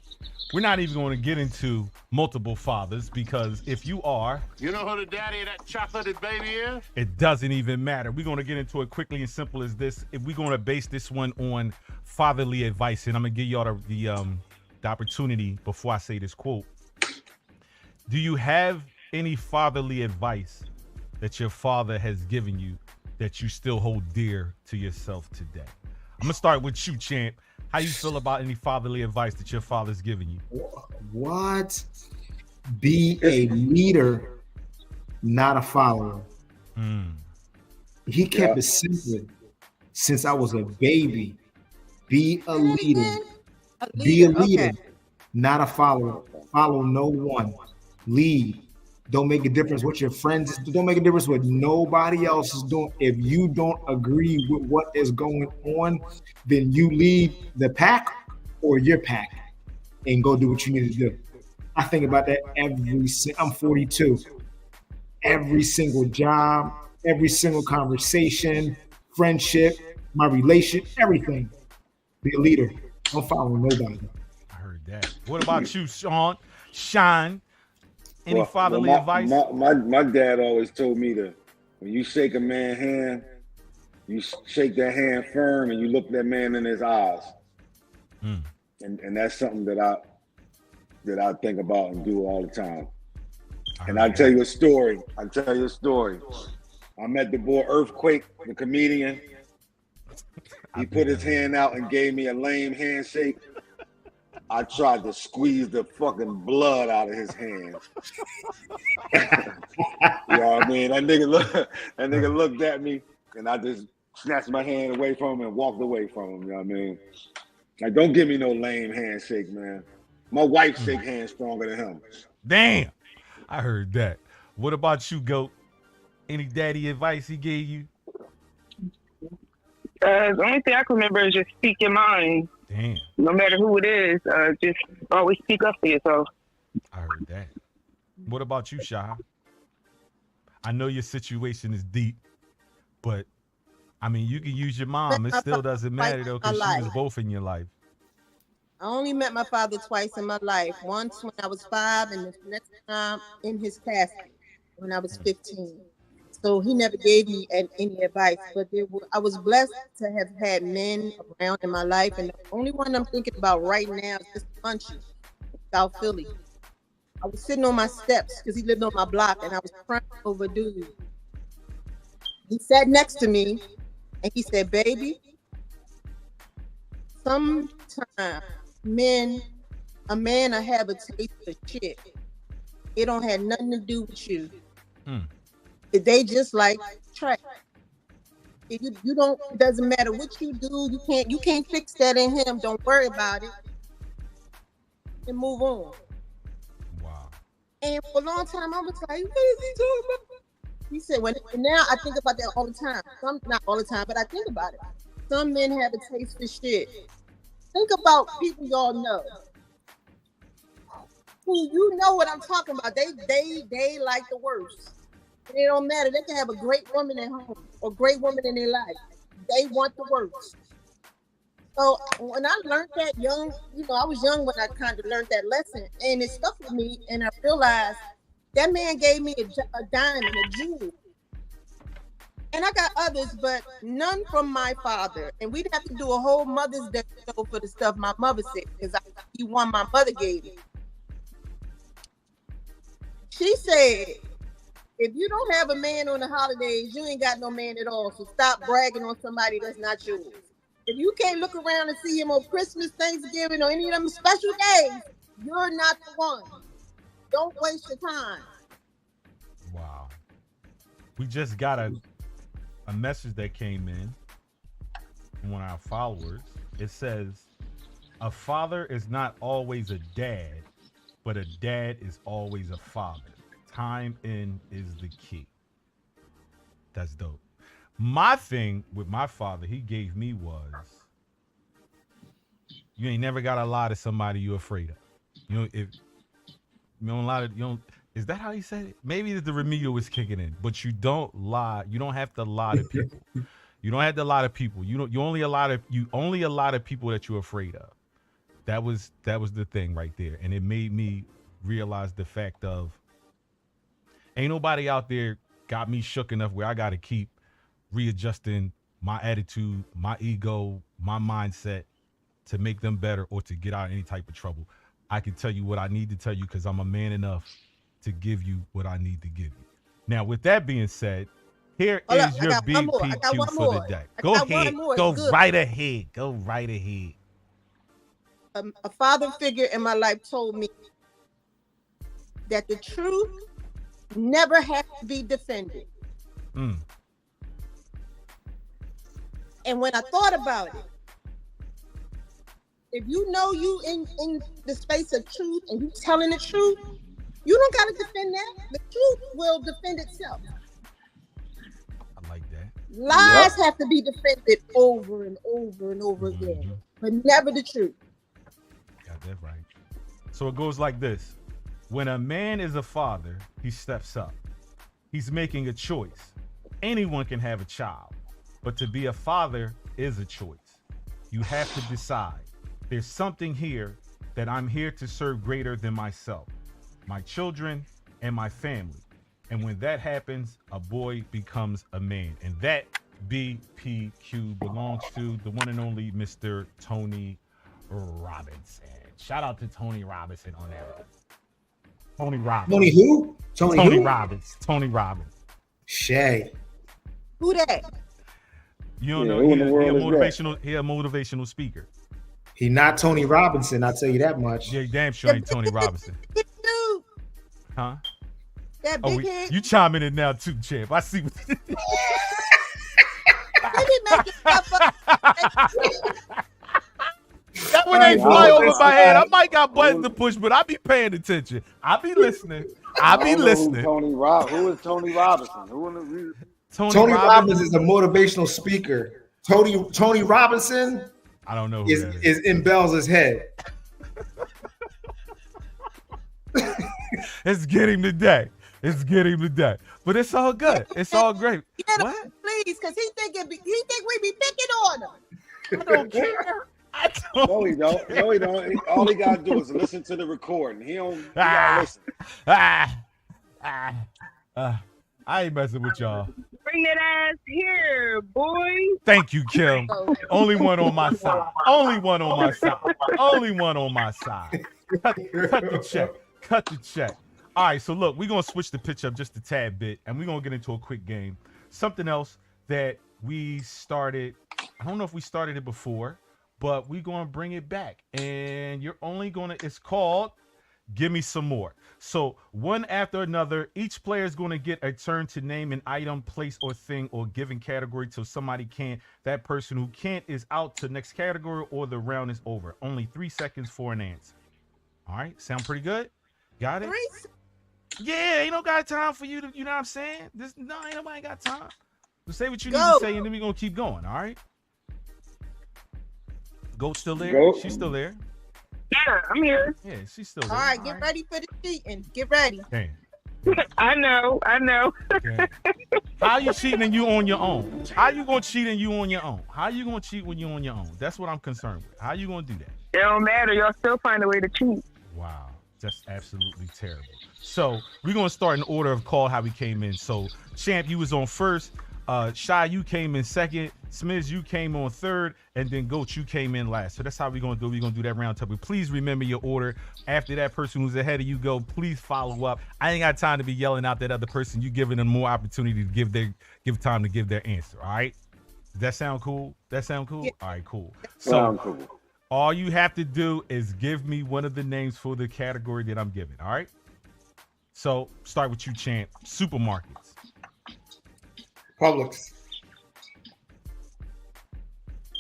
we're not even going to get into multiple fathers, because if you are, You know who the daddy of that chocolated baby is? it doesn't even matter. We're going to get into it quickly and simple as this. If we're going to base this one on fatherly advice, and I'm going to give y'all the opportunity before I say this quote. Do you have any fatherly advice that your father has given you that you still hold dear to yourself today? I'm gonna start with you, champ. How you feel about any fatherly advice that your father's given you? What? Be a leader, not a follower. He kept it simple since I was a baby. Be a leader. Be a leader, not a follower. Follow no one. Lead. Don't make a difference what your friends do. Don't make a difference what nobody else is doing. If you don't agree with what is going on, then you lead the pack or your pack and go do what you need to do. I think about that I'm 42. Every single job, every single conversation, friendship, my relation, everything. Be a leader. Don't follow nobody. I heard that. What about you, Sean? Shine. Any fatherly advice? My dad always told me to, when you shake a man's hand, you shake that hand firm and you look that man in his eyes. And that's something that I think about and do all the time. And I'll tell you a story. I met the boy Earthquake, the comedian. He put his hand out and gave me a lame handshake. I tried to squeeze the fucking blood out of his hand. You know what I mean? That nigga looked at me, and I just snatched my hand away from him and walked away from him. You know what I mean? Like, don't give me no lame handshake, man. My wife shake hands stronger than him. Damn, I heard that. What about you, Goat? Any daddy advice he gave you? The only thing I can remember is just speak your mind. Damn. No matter who it is, just always speak up for yourself. I heard that. What about you, Shy? I know your situation is deep, but I mean, you can use your mom. It still doesn't matter though, because she was both in your life. I only met my father twice in my life. Once when I was 5, and the next time in his casket when I was 15. So he never gave me any advice. But I was blessed to have had men around in my life, and the only one I'm thinking about right now is Mr. Munchie, South Philly. I was sitting on my steps because he lived on my block, and I was crying over a dude. He sat next to me, and he said, "Baby, sometimes a man will have a taste of shit. It don't have nothing to do with you. They just like trash. If you don't, it doesn't matter what you do. You can't fix that in him. Don't worry about it, and move on." Wow. And for a long time, I was like, "What is he talking about?" He said, now I think about that all the time. Not all the time, but I think about it. Some men have a taste for shit. Think about people y'all know. Who you know what I'm talking about. They like the worst. It don't matter. They can have a great woman at home or great woman in their life. They want the worst. So when I learned that young, I was young when I kind of learned that lesson, and it stuck with me. And I realized that man gave me a diamond, a jewel. And I got others, but none from my father. And we'd have to do a whole Mother's Day show for the stuff my mother said, because he won my mother gave me. She said, "If you don't have a man on the holidays, you ain't got no man at all. So stop bragging on somebody that's not yours. If you can't look around and see him on Christmas, Thanksgiving, or any of them special days, you're not the one. Don't waste your time." Wow. We just got a message that came in from one of our followers. It says, "A father is not always a dad, but a dad is always a father. Time in is the key." That's dope. My thing with my father, he gave me was, you ain't never got to lie to somebody you're afraid of. If you don't lie to, is that how he said it? Maybe the remedial was kicking in, but you don't lie. You don't have to lie to people. You don't have to lie to people. You only a lot of people that you're afraid of. That was the thing right there. And it made me realize the fact of, ain't nobody out there got me shook enough where I got to keep readjusting my attitude, my ego, my mindset to make them better or to get out of any type of trouble. I can tell you what I need to tell you because I'm a man enough to give you what I need to give you. Now, with that being said, here is your BPQ for the day. Go ahead. Go right ahead. Go right ahead. A father figure in my life told me that the truth never has to be defended. And when I thought about it, if you know you in the space of truth and you telling the truth, you don't got to defend that. The truth will defend itself. I like that. Lies have to be defended over and over and over again, but never the truth. Got that right. So it goes like this. When a man is a father, he steps up. He's making a choice. Anyone can have a child, but to be a father is a choice. You have to decide. There's something here that I'm here to serve greater than myself, my children, and my family. And when that happens, a boy becomes a man. And that BPQ belongs to the one and only Mr. Tony Robinson. Shout out to Tony Robinson on that. Tony Robbins. Tony who? Tony Robbins. Tony Robbins. Shay. Who that? You don't know. He a motivational speaker. He not Tony Robinson, I'll tell you that much. Yeah, damn sure ain't Tony Robinson. Huh? That Oh, big head. you chiming in now too, champ. I see what that one ain't fly over my head. I might got buttons to push, but I be paying attention. I be listening. I be listening. Who is Tony Robinson? Tony Robbins is a motivational speaker. Tony Robinson I don't know who is in Bell's head. It's getting today. It's getting today. But it's all good. It's all great. What? Please, because he think we be picking on him. I don't care. No, he don't. No, he don't. All he gotta do is listen to the recording. He gotta listen. I ain't messing with y'all. Bring that ass here, boy. Thank you, Kim. Only one on my side. Only one on my side. Only one on my side. Cut the check. Cut the check. All right, so look, we're going to switch the pitch up just a tad bit, and we're going to get into a quick game. Something else that we started, I don't know if we started it before, but we're going to bring it back. And you're only going to, it's called Give Me Some More. So one after another, each player is going to get a turn to name an item, place, or thing or given category till somebody can't. That person who can't is out to next category or the round is over. Only 3 seconds for an answer. All right, sound pretty good? Got it? Yeah, ain't no got time for you to, you know what I'm saying? Ain't nobody got time. So say what you need to say, and then we're going to keep going, all right? Goat's still there? Goat. She's still there. Yeah, I'm here. Yeah, she's still there. All right, get ready for the cheating. Get ready. Damn. I know. How you cheating and you on your own? How you going to cheat and you on your own? How you going to cheat when you on your own? That's what I'm concerned with. How you going to do that? It don't matter. Y'all still find a way to cheat. Wow. That's absolutely terrible. So we're going to start in order of call how we came in. So Champ, you was on first. Shy, you came in second. Smiz, you came on third. And then Goat, you came in last. So that's how we're going to do. We're going to do that round table. Please remember your order. After that person who's ahead of you go, please follow up. I ain't got time to be yelling out that other person. You giving them more opportunity to give time to give their answer. All right? Does that sound cool? That sound cool? Yeah. All right, cool. So cool. All you have to do is give me one of the names for the category that I'm giving. All right? So start with you, Champ. Supermarkets. Publix.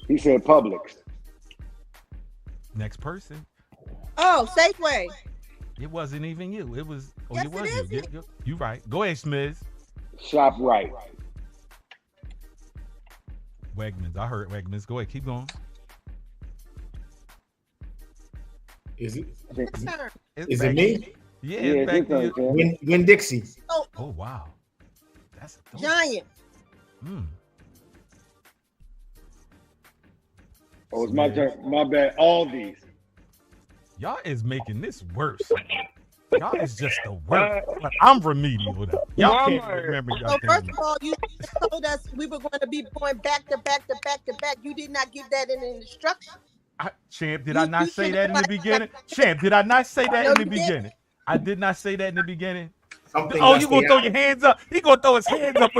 He said Publix. Next person. Oh, Safeway. It wasn't even you. It was. Oh, yes, it was it you. is. You right. Go ahead, Smiz. ShopRite. Wegmans. I heard Wegmans. Go ahead. Keep going. Is it? Is it me? Yeah. Win Dixie. Oh wow. That's Giant. Oh, it's my turn. My bad. All these. Y'all is making this worse. Y'all is just the worst. But I'm remedial though. Y'all can't remember. So first of all, you told us we were going to be going back to back to back to back. You did not give that in an instruction. Champ, did I not say that in the beginning? Champ, did I not say that in the beginning? I did not say that in the beginning. Oh, you gonna throw your hands up? He gonna throw his hands up.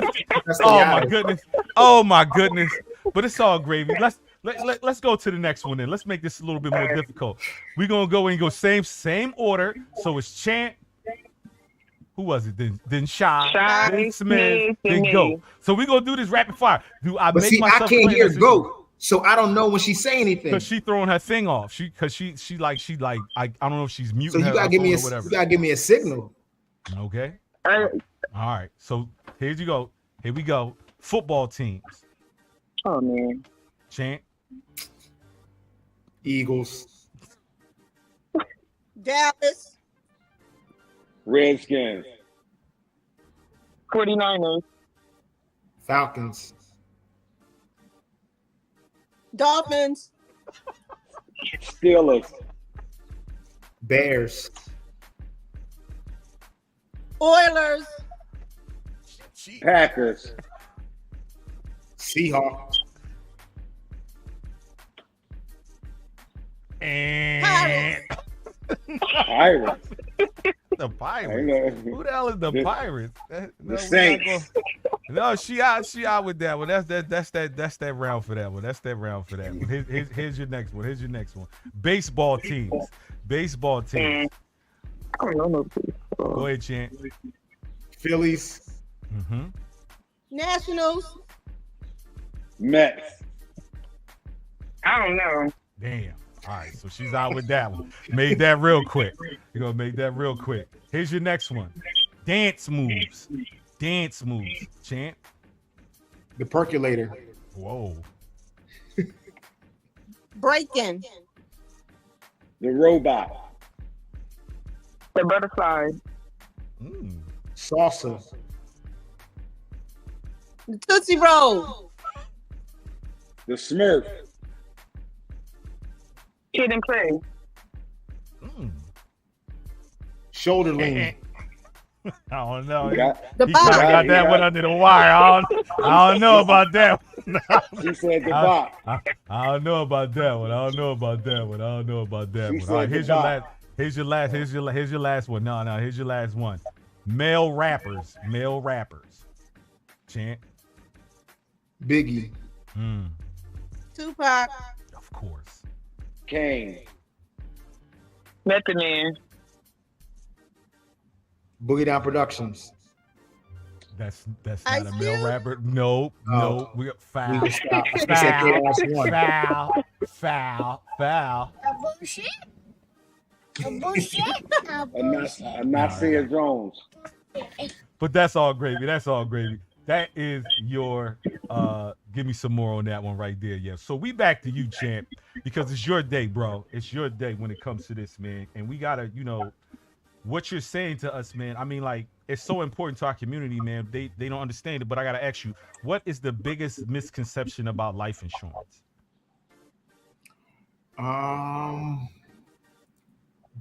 Oh my goodness. Oh my goodness. But it's all gravy. Let's go to the next one then. Let's make this a little bit more difficult. We're gonna go and go same order. So it's Champ. Who was it? Then Shy, then Smith, then Go. So we're gonna do this rapid fire. I can't hear Go. So I don't know when she say anything. Because she throwing her thing off. She like I don't know if she's muting. So you gotta give me a signal. Okay. All right. So here you go. Here we go. Football teams. Oh man. Champ. Eagles. Dallas. Redskins. 49ers. Falcons. Dolphins. Steelers. Bears. Oilers. Packers. Seahawks. And Pirates. the Pirates? know. Who the hell is the Pirates? The No, Saints. no, she out with that one. That's that round for that one. That's that round for that one. Here's your next one. Here's your next one. Baseball teams. Baseball teams. I don't know no baseball. Go ahead, Chant. Phillies. Mm-hmm. Nationals. Mets. I don't know. Damn. All right, so she's out with that one. Made that real quick. You're going to make that real quick. Here's your next one. Dance moves. Dance moves. Chant. The percolator. Whoa. Breaking. The robot. The butterfly. Salsa. The Tootsie Roll. The Smurf. Kid and play. Shoulder lean. I don't know. The He kinda got that one under the wire. I don't know about that one. She said the bop. I don't know about that one. I don't know about that one. I don't know about that She one. All right, said here's the your bop. last. Here's your last one. No, here's your last one. Male rappers. Male rappers. Chant. Biggie. Tupac. Of course. Kane. Method Man. Boogie Down Productions. That's not a male rapper. Nope. Nope. We got foul. We stop. Foul. Foul. Bullshit. Bullshit. Nasir Jones. But that's all gravy. That's all gravy. That is your give me some more on that one right there. Yeah. So we back to you, champ, because it's your day, bro. It's your day when it comes to this, man. And we gotta, what you're saying to us, man. I mean, like, it's so important to our community, man. They don't understand it, but I gotta ask you, what is the biggest misconception about life insurance?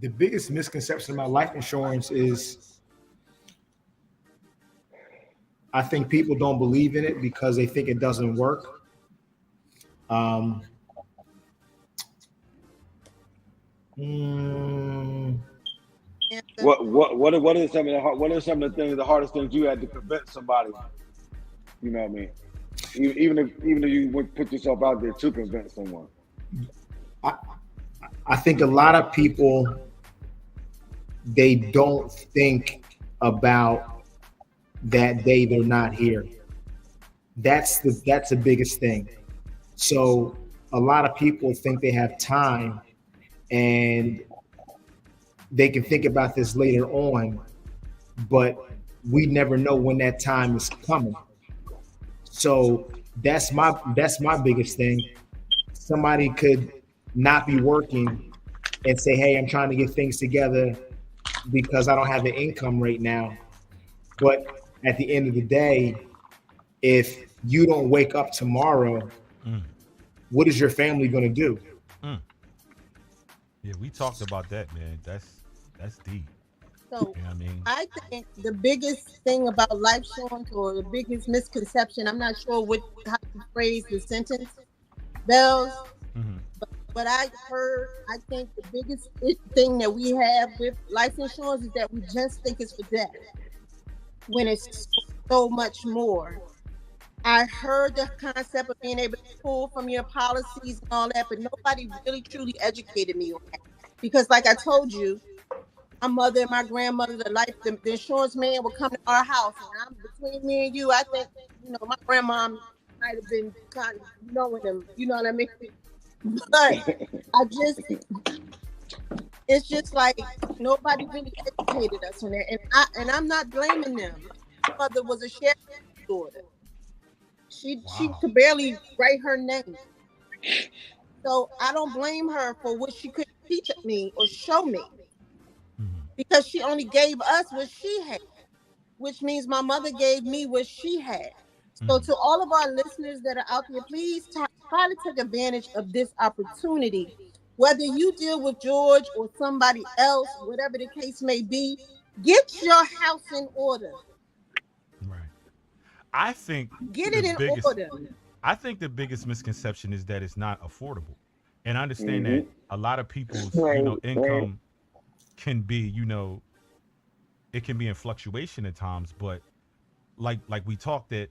The biggest misconception about life insurance is I think people don't believe in it because they think it doesn't work. What are some of the things, the hardest things you had to convince somebody? You know what I mean? Even if you would put yourself out there to convince someone. I think a lot of people, they don't think about that day they're not here. That's the biggest thing. So a lot of people think they have time and they can think about this later on, but we never know when that time is coming. So that's my biggest thing. Somebody could not be working and say, hey, I'm trying to get things together because I don't have the income right now. But at the end of the day, if you don't wake up tomorrow, what is your family going to do? Yeah, we talked about that, man. That's deep. So you know what I mean? I think the biggest thing about life insurance, or the biggest misconception, I'm not sure how to phrase the sentence, Bells, but I think the biggest thing that we have with life insurance is that we just think it's for death, when it's so much more. I heard the concept of being able to pull from your policies and all that, but nobody really truly educated me on that. Because like I told you, my mother and my grandmother, the insurance man would come to our house, and between me and you, I think, my grandma might have been kind of knowing them, you know what I mean? But it's just like nobody really educated us on that, and I'm not blaming them. My mother was a sheriff's daughter. She could barely write her name, so I don't blame her for what she couldn't teach me or show me, because she only gave us what she had, which means my mother gave me what she had. So to all of our listeners that are out there, please try to take advantage of this opportunity. Whether you deal with George or somebody else, whatever the case may be, get your house in order. Right. I think get it in order. I think the biggest misconception is that it's not affordable. And I understand that a lot of people's, income can be, it can be in fluctuation at times, but like we talked that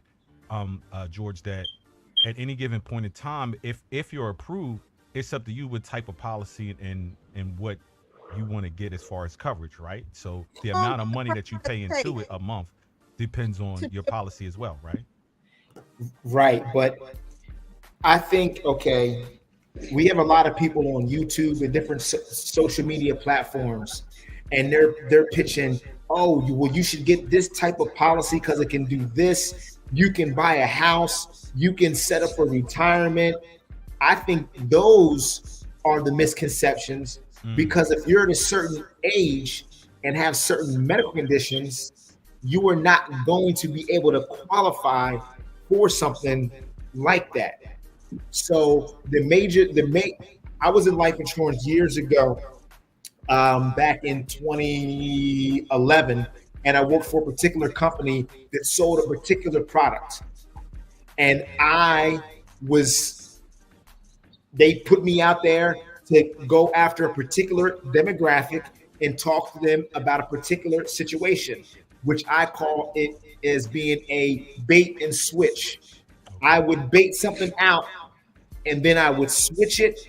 George, that at any given point in time, if you're approved, it's up to you what type of policy and what you want to get as far as coverage, right? So the amount of money that you pay into it a month depends on your policy as well, right? Right, but I think, okay, we have a lot of people on YouTube and different social media platforms, and they're pitching, oh, you should get this type of policy because it can do this. You can buy a house. You can set up for retirement. I think those are the misconceptions, because if you're at a certain age and have certain medical conditions, you are not going to be able to qualify for something like that. So I was in life insurance years ago, back in 2011, and I worked for a particular company that sold a particular product. And they put me out there to go after a particular demographic and talk to them about a particular situation, which I call it as being a bait and switch. I would bait something out and then I would switch it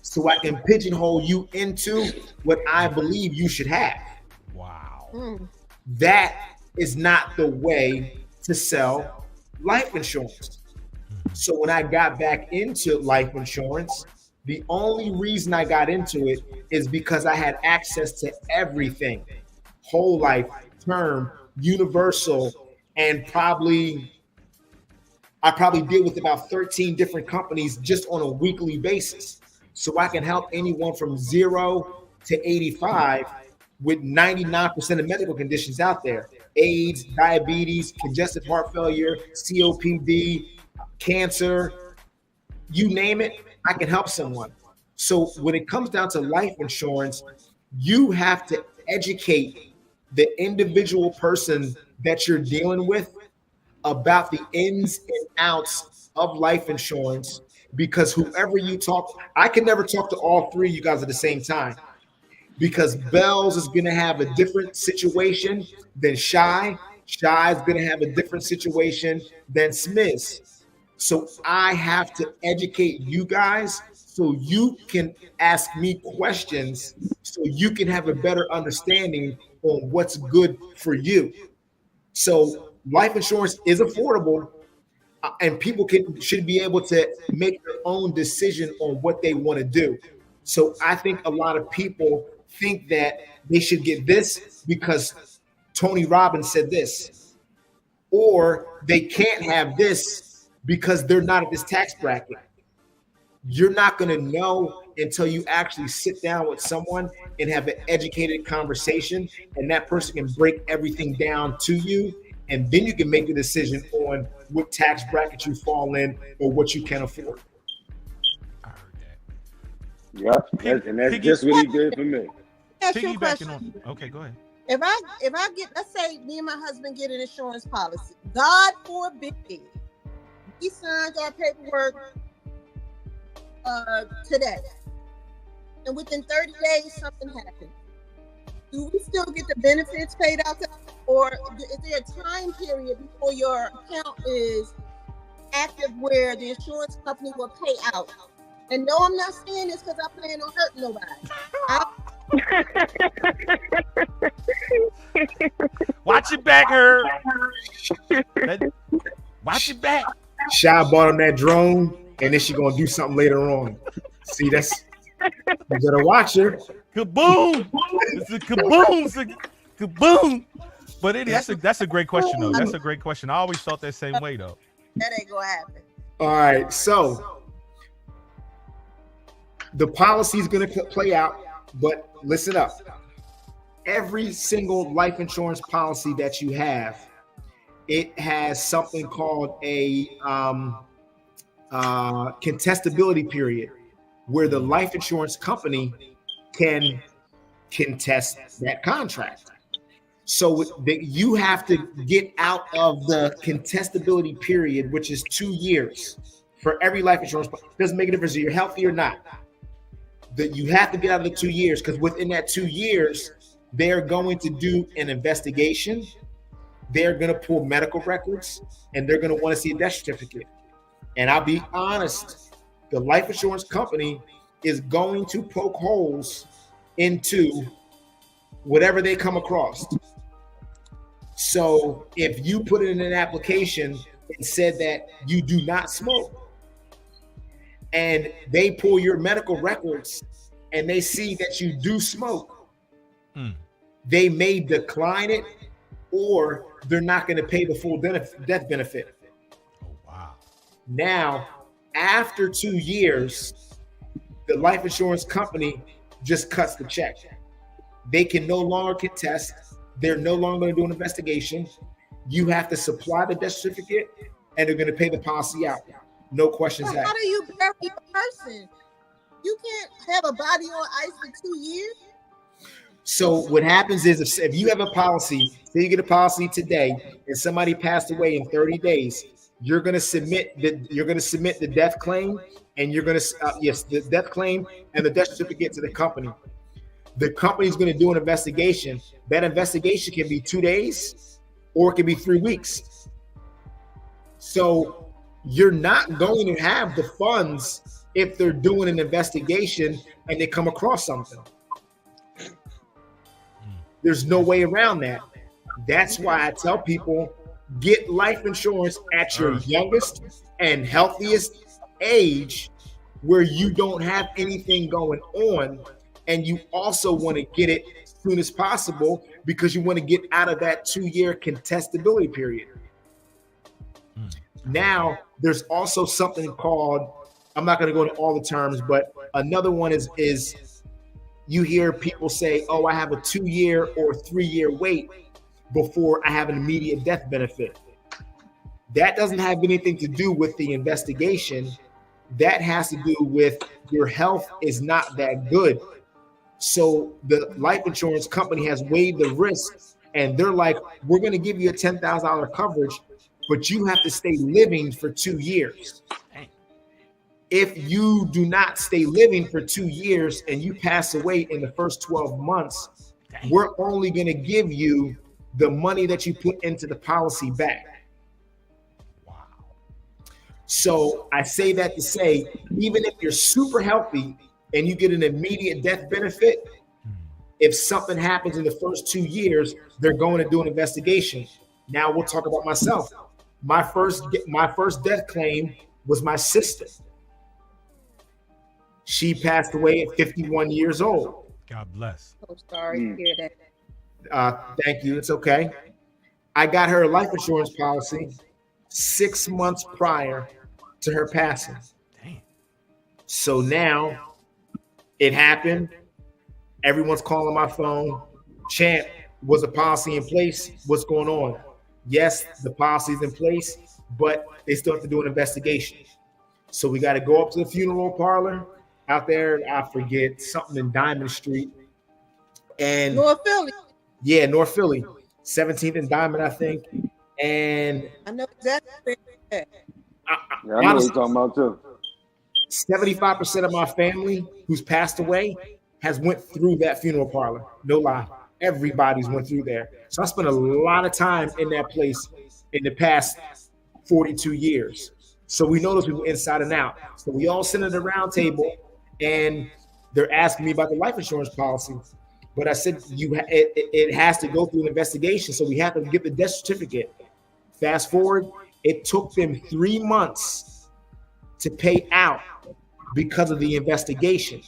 so I can pigeonhole you into what I believe you should have. Wow. That is not the way to sell life insurance. So when I got back into life insurance, the only reason I got into it is because I had access to everything: whole life, term, universal, and I probably deal with about 13 different companies just on a weekly basis. So I can help anyone from 0 to 85 with 99% of medical conditions out there: AIDS, diabetes, congestive heart failure, COPD, cancer, you name it, I can help someone. So when it comes down to life insurance, you have to educate the individual person that you're dealing with about the ins and outs of life insurance, because whoever you talk, I can never talk to all three of you guys at the same time, because Bells is going to have a different situation than Shy. Shy is going to have a different situation than Smith. So I have to educate you guys so you can ask me questions, so you can have a better understanding on what's good for you. So life insurance is affordable, and people should be able to make their own decision on what they want to do. So I think a lot of people think that they should get this because Tony Robbins said this, or they can't have this because they're not at this tax bracket. You're not going to know until you actually sit down with someone and have an educated conversation, and that person can break everything down to you, and then you can make a decision on what tax bracket you fall in or what you can afford. Yep, and that's just what he did for me. Ask you a question. Okay, go ahead. If I get, let's say me and my husband get an insurance policy, God forbid, he signs our paperwork today, and within 30 days something happens, do we still get the benefits paid out to us, or is there a time period before your account is active where the insurance company will pay out? And no, I'm not saying this because I plan on hurting nobody. Watch your back, her. Watch your back. Shy bought him that drone, and then she gonna do something later on. See, you gotta watch her. Kaboom! It's a kaboom! It's a kaboom! But that's a great question though. That's a great question. I always thought that same way though. That ain't gonna happen. All right, so the policy is gonna play out, but listen up. Every single life insurance policy that you have, it has something called a contestability period, where the life insurance company can contest that contract. So that you have to get out of the contestability period, which is 2 years for every life insurance. Doesn't make a difference if you're healthy or not. That you have to get out of the 2 years, because within that 2 years, they're going to do an investigation. They're going to pull medical records, and they're going to want to see a death certificate. And I'll be honest, the life insurance company is going to poke holes into whatever they come across. So if you put it in an application and said that you do not smoke, and they pull your medical records and they see that you do smoke, they may decline it, or they're not going to pay the full death benefit. Oh, wow. Now, after 2 years, the life insurance company just cuts the check. They can no longer contest. They're no longer going to do an investigation. You have to supply the death certificate, and they're going to pay the policy out. No questions asked. How do you bury a person? You can't have a body on ice for 2 years. So what happens is if you have a policy, say you get a policy today, and somebody passed away in 30 days, you're going to submit the death claim, and you're going to the death claim and the death certificate to the company. The company's going to do an investigation. That investigation can be 2 days, or it can be 3 weeks. So you're not going to have the funds if they're doing an investigation and they come across something. There's no way around that. That's why I tell people, get life insurance at your youngest and healthiest age, where you don't have anything going on, and you also want to get it as soon as possible because you want to get out of that 2-year contestability period. Now, there's also something called, I'm not going to go into all the terms, but another one is you hear people say, oh, I have a 2-year or 3-year wait before I have an immediate death benefit. That doesn't have anything to do with the investigation. That has to do with your health is not that good. So the life insurance company has weighed the risk, and they're like, we're going to give you a $10,000 coverage, but you have to stay living for 2 years. If you do not stay living for 2 years and you pass away in the first 12 months, we're only going to give you the money that you put into the policy back. Wow. So I say that to say, even if you're super healthy and you get an immediate death benefit, if something happens in the first 2 years, they're going to do an investigation. Now we'll talk about myself. My first death claim was my sister. She passed away at 51 years old. God bless. So sorry to hear that. Thank you. It's okay. I got her a life insurance policy 6 months prior to her passing. Damn. So now it happened. Everyone's calling my phone. Champ, was a policy in place? What's going on? Yes, the policy's in place, but they still have to do an investigation. So we got to go up to the funeral parlor out there. I forget, something in Diamond Street. And North Philly. Yeah, North Philly. 17th and Diamond, I think. And I know exactly. Yeah, I know what you're talking about too. 75% of my family who's passed away has went through that funeral parlor. No lie. Everybody's went through there. So I spent a lot of time in that place in the past 42 years. So we know those people inside and out. So we all sit at a round table and they're asking me about the life insurance policy. But I said, it has to go through an investigation. So we have to get the death certificate. Fast forward, it took them 3 months to pay out because of the investigation.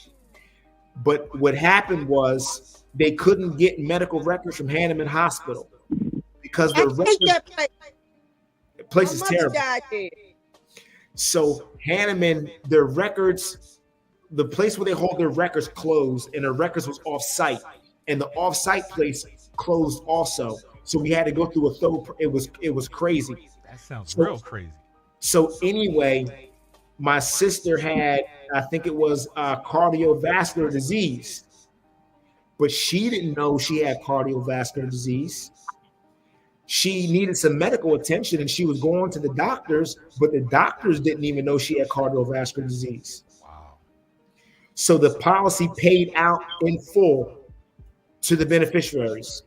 But what happened was they couldn't get medical records from Hanneman Hospital because the place is terrible. So Hanneman, their records, the place where they hold their records closed, and their records was off-site, and the off-site place closed also. So we had to go through a thorough. It was crazy. That sounds real crazy. So anyway, my sister had, I think it was cardiovascular disease, but she didn't know she had cardiovascular disease. She needed some medical attention and she was going to the doctors, but the doctors didn't even know she had cardiovascular disease. Wow. So the policy paid out in full to the beneficiaries,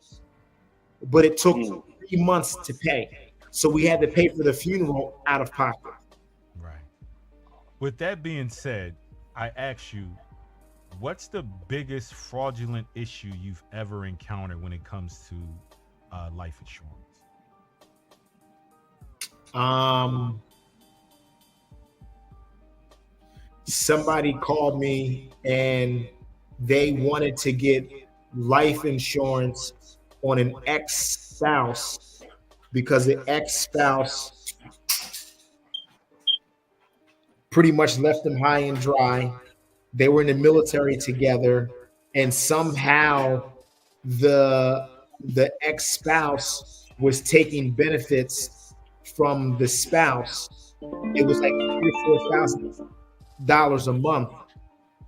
but it took 3 months to pay. So we had to pay for the funeral out of pocket. Right. With that being said, I ask you, what's the biggest fraudulent issue you've ever encountered when it comes to life insurance? Somebody called me and they wanted to get life insurance on an ex-spouse because the ex-spouse pretty much left them high and dry. They were in the military together, and somehow the ex-spouse was taking benefits from the spouse. It was like $3,000 or $4,000 a month.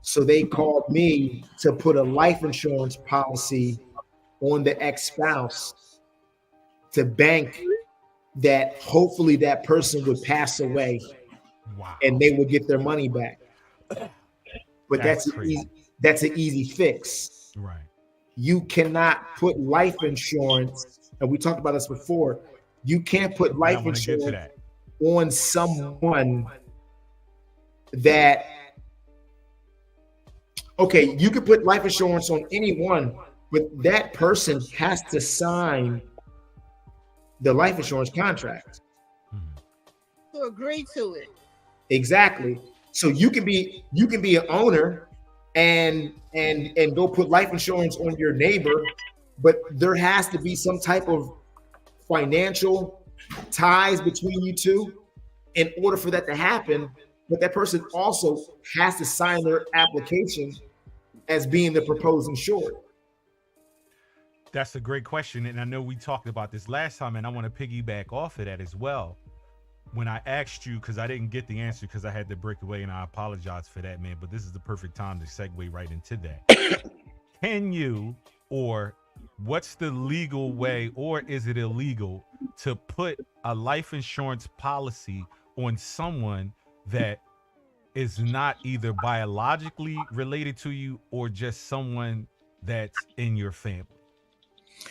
So they called me to put a life insurance policy on the ex-spouse to bank that hopefully that person would pass away. Wow. And they would get their money back. But that's an easy fix. Right. You cannot put life insurance, and we talked about this before. You can't put life insurance on someone that, okay, you could put life insurance on anyone, but that person has to sign the life insurance contract. To agree to it. Exactly. So you can be an owner and go put life insurance on your neighbor, but there has to be some type of financial ties between you two in order for that to happen. But that person also has to sign their application as being the proposed insured. That's a great question. And I know we talked about this last time, and I want to piggyback off of that as well. When I asked you, because I didn't get the answer because I had to break away, and I apologize for that, man, but this is the perfect time to segue right into that. Can you, or what's the legal way, or is it illegal to put a life insurance policy on someone that is not either biologically related to you or just someone that's in your family?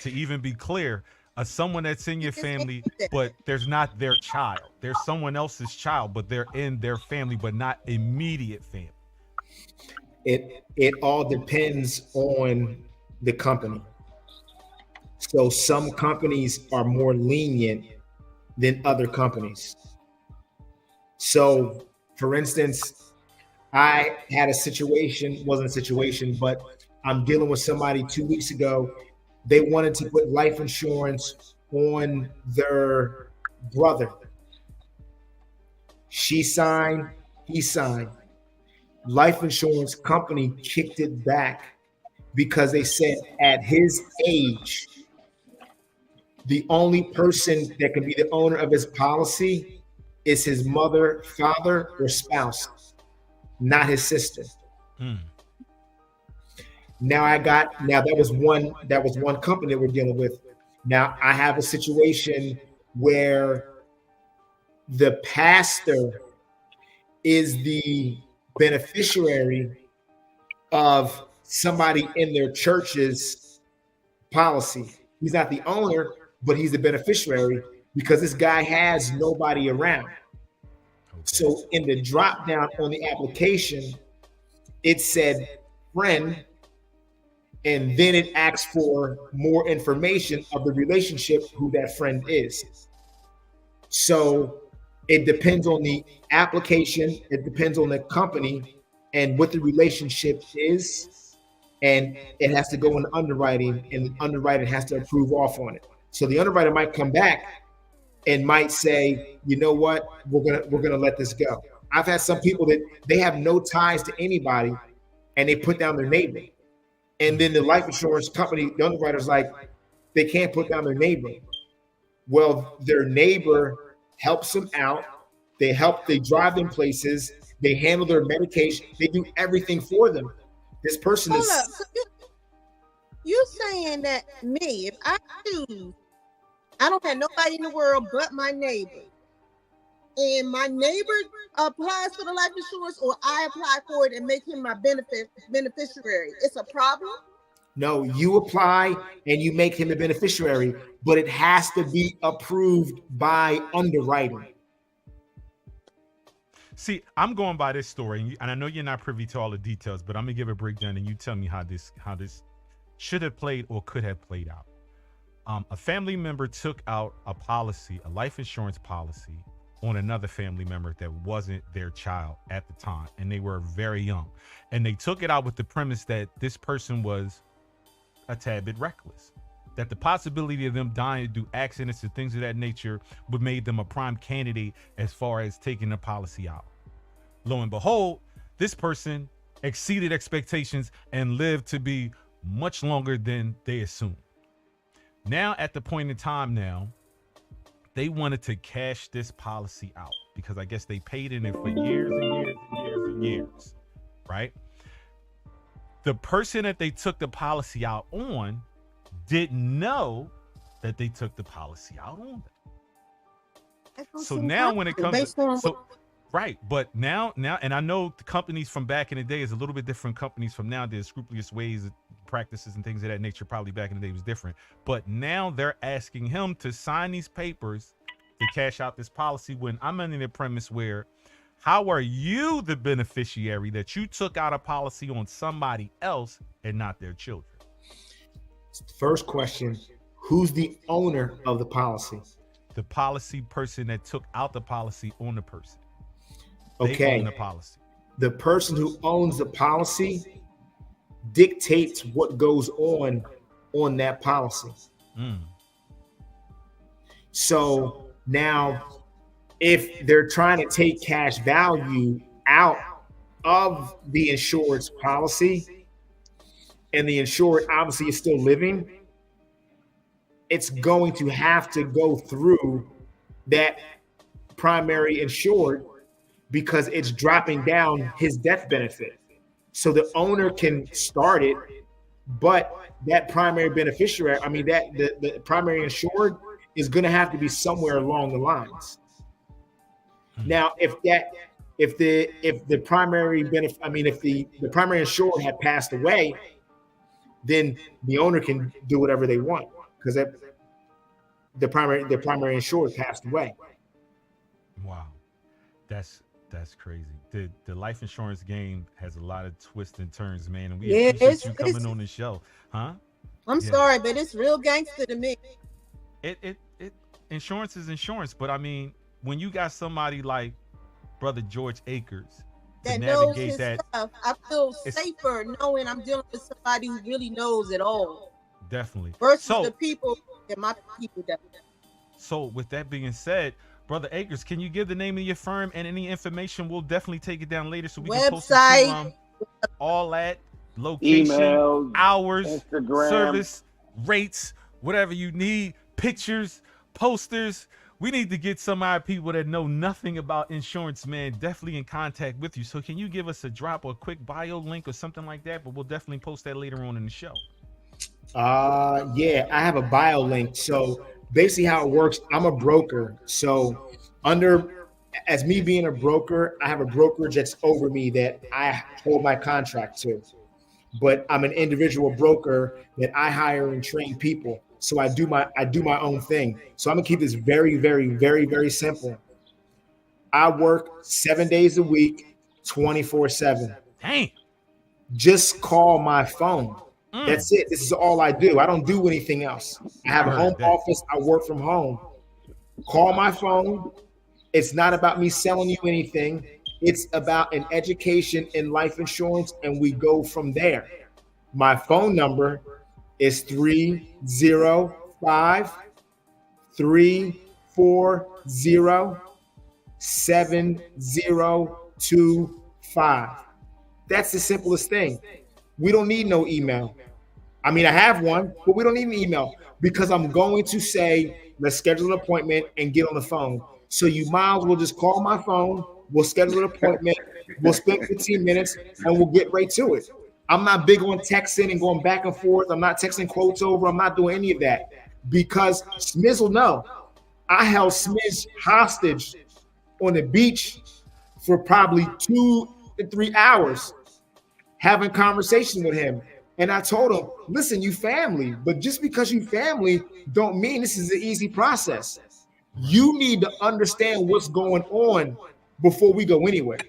To even be clear, someone that's in your family, but there's not their child. There's someone else's child, but they're in their family, but not immediate family. It all depends on the company. So some companies are more lenient than other companies. So, for instance, I had a situation, wasn't a situation, but I'm dealing with somebody 2 weeks ago. They wanted to put life insurance on their brother. She signed, he signed. Life insurance company kicked it back because they said at his age, the only person that can be the owner of his policy is his mother, father, or spouse, not his sister. Now that was one company that we're dealing with. Now I have a situation where the pastor is the beneficiary of somebody in their church's policy. He's not the owner, but he's the beneficiary because this guy has nobody around. So in the drop down on the application, it said friend, and then it asks for more information of the relationship, who that friend is. So it depends on the application, it depends on the company and what the relationship is, and it has to go in underwriting, and the underwriter has to approve off on it. So the underwriter might come back and might say, you know what, we're gonna let this go. I've had some people that they have no ties to anybody and they put down their neighbor. And then the life insurance company, the underwriter's like, they can't put down their neighbor. Well, their neighbor helps them out. They drive them places. They handle their medication. They do everything for them. This person Hold up. So you saying that me, if I choose, I don't have nobody in the world but my neighbor, and my neighbor applies for the life insurance, or I apply for it and make him my beneficiary, it's a problem? No, you apply and you make him a beneficiary, but it has to be approved by underwriting. See, I'm going by this story, and I know you're not privy to all the details, but I'm gonna give a breakdown, and you tell me how this should have played or could have played out. A family member took out a policy, a life insurance policy, on another family member that wasn't their child at the time, and they were very young, and they took it out with the premise that this person was a tad bit reckless, that the possibility of them dying due to accidents and things of that nature would make them a prime candidate as far as taking the policy out. Lo and behold, this person exceeded expectations and lived to be much longer than they assumed. Now, at the point in time now, they wanted to cash this policy out because I guess they paid in it for years and years and years and years, right? The person that they took the policy out on didn't know that they took the policy out on them. So now when it comes to, right, but now, and I know the companies from back in the day is a little bit different companies from now. There's scrupulous ways, practices, and things of that nature. Probably back in the day was different, but now they're asking him to sign these papers to cash out this policy when I'm under the premise where, how are you the beneficiary that you took out a policy on somebody else and not their children? First question, who's the owner of the policy? The policy person that took out the policy on the person. Okay. They own the policy. The person who owns the policy dictates what goes on that policy. So now, if they're trying to take cash value out of the insurance policy and the insured obviously is still living, it's going to have to go through that primary insured because it's dropping down his death benefit. So the owner can start it, but that primary beneficiary, I mean, that the primary insured is going to have to be somewhere along the lines. Now, if the primary benefit, I mean, if the primary insured had passed away, then the owner can do whatever they want because the primary insured passed away. Wow, that's crazy. The life insurance game has a lot of twists and turns, man, and we appreciate you coming on the show, huh? I'm sorry, but it's real gangster to me. It insurance is insurance, but I mean, when you got somebody like Brother George Akers that knows his stuff, I feel safer knowing I'm dealing with somebody who really knows it all. Definitely. Versus the people that my people definitely. So with that being said, Brother Akers, can you give the name of your firm and any information? We'll definitely take it down later so we can post it to, all that, location, email, hours, Instagram, service, rates, whatever you need, pictures, posters. We need to get some of our people that know nothing about insurance, man, definitely in contact with you. So can you give us a drop or a quick bio link or something like that? But we'll definitely post that later on in the show. Yeah, I have a bio link. So basically how it works, I'm a broker. So as me being a broker, I have a brokerage that's over me that I hold my contract to. But I'm an individual broker that I hire and train people. So I do my own thing. So I'm gonna keep this very, very, very, very simple. I work 7 days a week, 24/7. Dang. Just call my phone. That's it. This is all I do. I don't do anything else. I have a home office. I work from home. Call my phone. It's not about me selling you anything. It's about an education in life insurance, and we go from there. My phone number is 305-340-7025. That's the simplest thing. We don't need no email. I mean, I have one, but we don't need an email because I'm going to say, let's schedule an appointment and get on the phone. So you might as well just call my phone. We'll schedule an appointment. We'll spend 15 minutes and we'll get right to it. I'm not big on texting and going back and forth. I'm not texting quotes over. I'm not doing any of that because Smiz will know. I held Smiz hostage on the beach for probably 2 to 3 hours having conversation with him. And I told him, listen, you family, but just because you family don't mean this is an easy process. You need to understand what's going on before we go anywhere.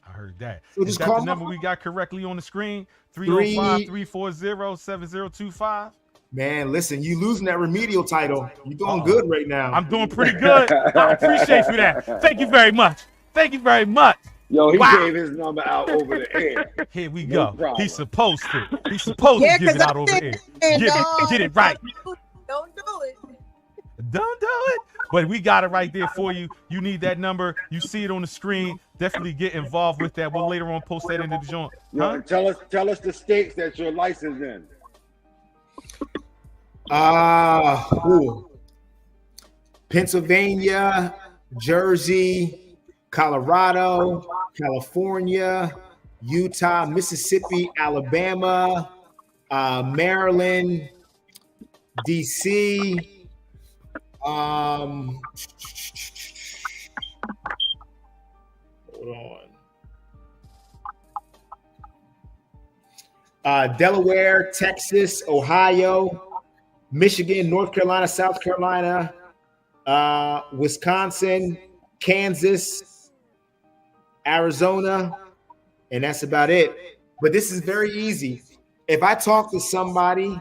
I heard that. So Is that the number we got correctly on the screen? 305-340-7025. Man, listen, you losing that remedial title. You're doing good right now. I'm doing pretty good. I appreciate you that. Thank you very much. Thank you very much. Yo, he gave his number out over the air. Here we No go. problem. He's supposed to. He's supposed to give it out over the air. Get it right. Don't do it. Don't do it. But we got it right there for you. You need that number. You see it on the screen. Definitely get involved with that. We'll later on post that into the joint. Yo, tell us the states that you're licensed in. Pennsylvania, Jersey, Colorado, California, Utah, Mississippi, Alabama, Maryland, DC. Hold on. Delaware, Texas, Ohio, Michigan, North Carolina, South Carolina, Wisconsin, Kansas, Arizona, and that's about it. But this is very easy. If I talk to somebody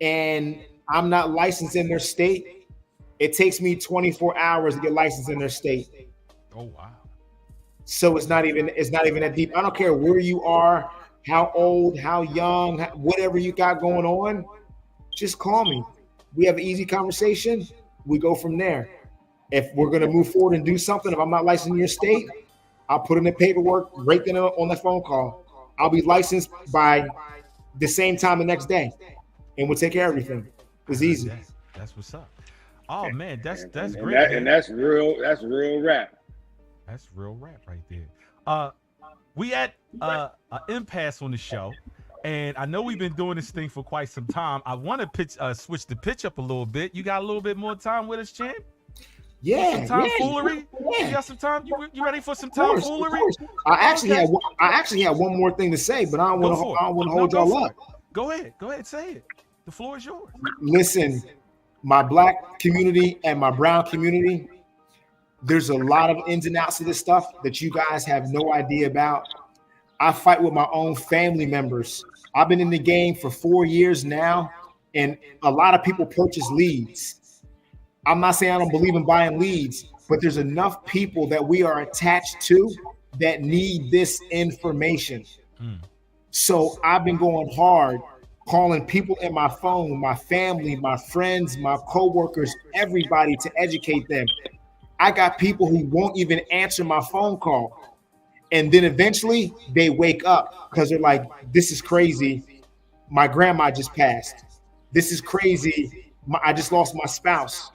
and I'm not licensed in their state, it takes me 24 hours to get licensed in their state. Oh wow. So it's not even that deep. I don't care where you are, how old, how young, whatever you got going on, just call me. We have an easy conversation. We go from there. If we're going to move forward and do something, if I'm not licensed in your state, I'll put in the paperwork right then on the phone call. I'll be licensed by the same time the next day, and we'll take care of everything. It's easy. That's what's up. Oh man, that's great. And that's real rap. That's real rap right there. We at an impasse on the show, and I know we've been doing this thing for quite some time. I want to switch the pitch up a little bit. You got a little bit more time with us, champ? Yeah, some tomfoolery. You got some time? You ready for some tomfoolery? I actually have one more thing to say, but I don't want to hold y'all up. Go ahead, say it. The floor is yours. Listen, my black community and my brown community, there's a lot of ins and outs of this stuff that you guys have no idea about. I fight with my own family members. I've been in the game for 4 years now, and a lot of people purchase leads. I'm not saying I don't believe in buying leads, but there's enough people that we are attached to that need this information. So I've been going hard, calling people in my phone, my family, my friends, my coworkers, everybody to educate them. I got people who won't even answer my phone call. And then eventually they wake up because they're like, this is crazy. My grandma just passed. This is crazy. I just lost my spouse.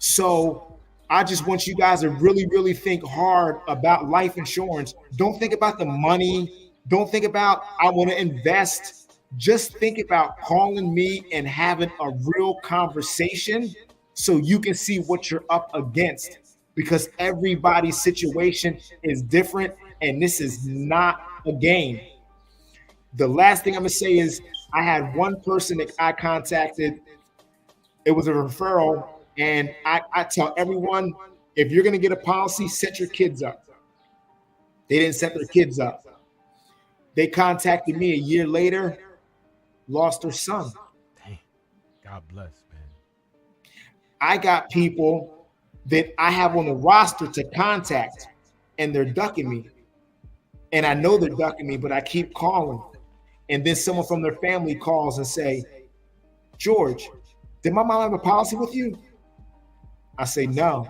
So I just want you guys to really, really think hard about life insurance. Don't think about the money. Don't think about, I want to invest. Just think about calling me and having a real conversation so you can see what you're up against, because everybody's situation is different and this is not a game. The last thing I'm gonna say is I had one person that I contacted. It was a referral, and I tell everyone, if you're gonna get a policy, set your kids up. They didn't set their kids up. They contacted me a year later, lost their son. Dang. God bless, man. I got people that I have on the roster to contact, and they're ducking me. And I know they're ducking me, but I keep calling. And then someone from their family calls and say, George, did my mom have a policy with you? I say, no.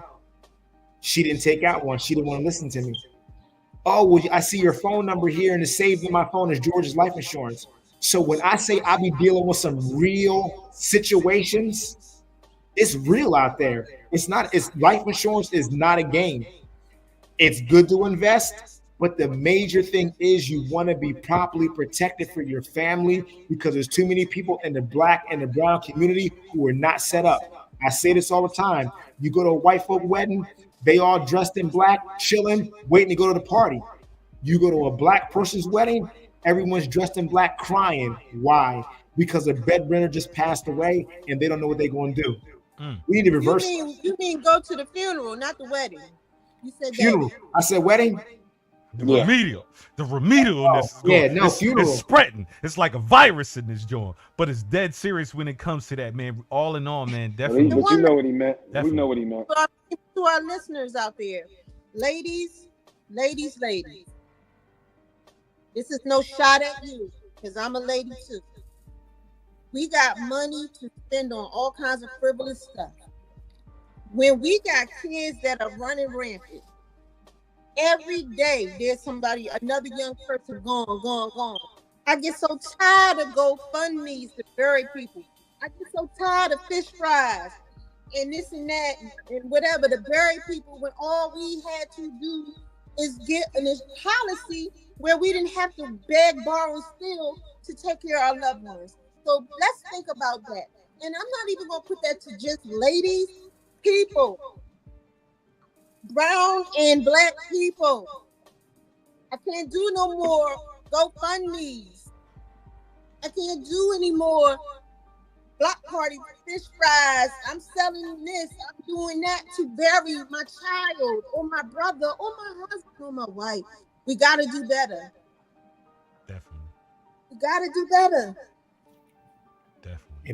She didn't take out one. She didn't want to listen to me. Oh, well, I see your phone number here, and it's saved in my phone as George's life insurance. So when I say I be dealing with some real situations, it's real out there. It's life insurance is not a game. It's good to invest, but the major thing is you want to be properly protected for your family, because there's too many people in the black and the brown community who are not set up. I say this all the time. You go to a white folk wedding, they all dressed in black, chilling, waiting to go to the party. You go to a black person's wedding, Everyone's dressed in black crying. Why? Because a breadwinner just passed away and they don't know what they're going to do. We need to reverse You mean go to the funeral, not the wedding? You said funeral. that. I said wedding. The remedialness funeral. it's spreading. It's like a virus in this joint, but it's dead serious when it comes to that, man. All in all, man, definitely. But you know what he meant. Definitely. We know what he meant. To our listeners out there, ladies, this is no shot at you, because I'm a lady too. We got money to spend on all kinds of frivolous stuff. When we got kids that are running rampant, every day there's another young person gone. I get so tired of GoFundMe's to bury people. I get so tired of fish fries and this and that and whatever to bury people, when all we had to do is get an policy where we didn't have to beg, borrow, and steal to take care of our loved ones. So let's think about that. And I'm not even going to put that to just ladies, people, brown and black people. I can't do no more GoFundMe's. I can't do any more block party fish fries. I'm selling this. I'm doing that to bury my child or my brother or my husband or my wife. We got to do better. Definitely. We got to do better. Definitely.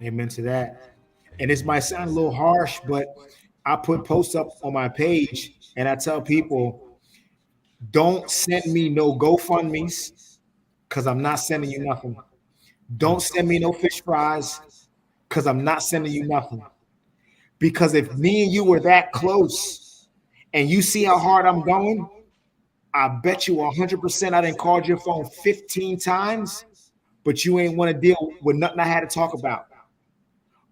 Amen to that. And this might sound a little harsh, but I put posts up on my page and I tell people, don't send me no GoFundMe's because I'm not sending you nothing. Don't send me no fish fries because I'm not sending you nothing. Because if me and you were that close and you see how hard I'm going, I bet you 100% I didn't call your phone 15 times, but you ain't want to deal with nothing I had to talk about.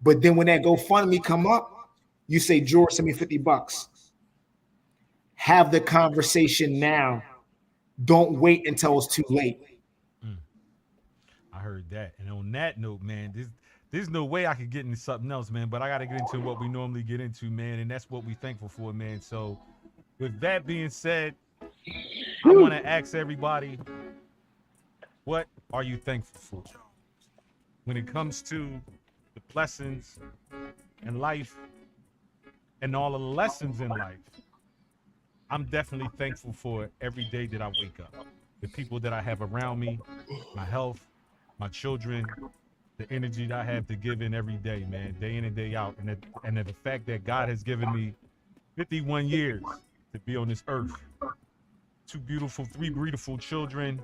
But then when that GoFundMe come up, you say, George, send me $50. Have the conversation now. Don't wait until it's too late. I heard that. And on that note, man, there's no way I could get into something else, man, but I got to get into what we normally get into, man, and that's what we're thankful for, man. So with that being said, I want to ask everybody, what are you thankful for? When it comes to the blessings in life and all of the lessons in life, I'm definitely thankful for every day that I wake up. The people that I have around me, my health, my children, the energy that I have to give in every day, man, day in and day out. And the fact that God has given me 51 years to be on this earth. Three beautiful children,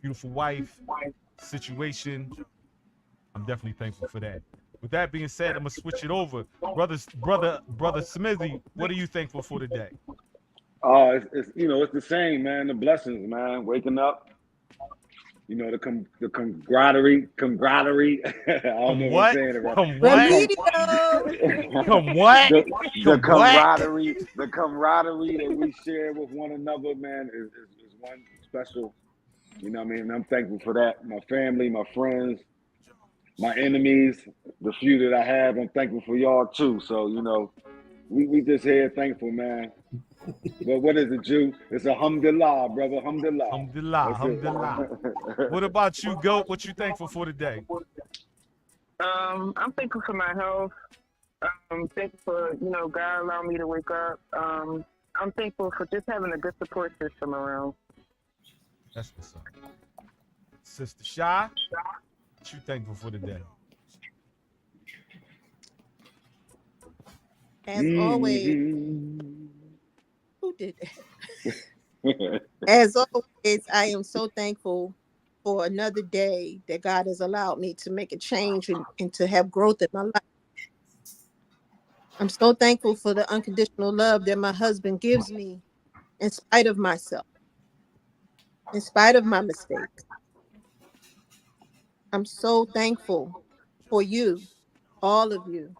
beautiful wife, situation. I'm definitely thankful for that. With that being said, I'm gonna switch it over. Brother Smithy, what are you thankful for today? It's the same, man. The blessings, man. Waking up, the camaraderie. I don't know if I'm saying it right. The camaraderie that we share with one another, man, is one special. You know what I mean? I'm thankful for that. My family, my friends, my enemies, the few that I have, I'm thankful for y'all too. So, we just here thankful, man. But what is it, Jew? It's a alhamdulillah, brother. Alhamdulillah. What about you, Goat? What you thankful for today? I'm thankful for my health. I'm thankful for, God allowed me to wake up. I'm thankful for just having a good support system around. That's what's up. Sister Shy, what you thankful for today? As always, who did that? As always, I am so thankful for another day that God has allowed me to make a change and to have growth in my life. I'm so thankful for the unconditional love that my husband gives me in spite of myself, in spite of my mistakes. I'm so thankful for you, all of you,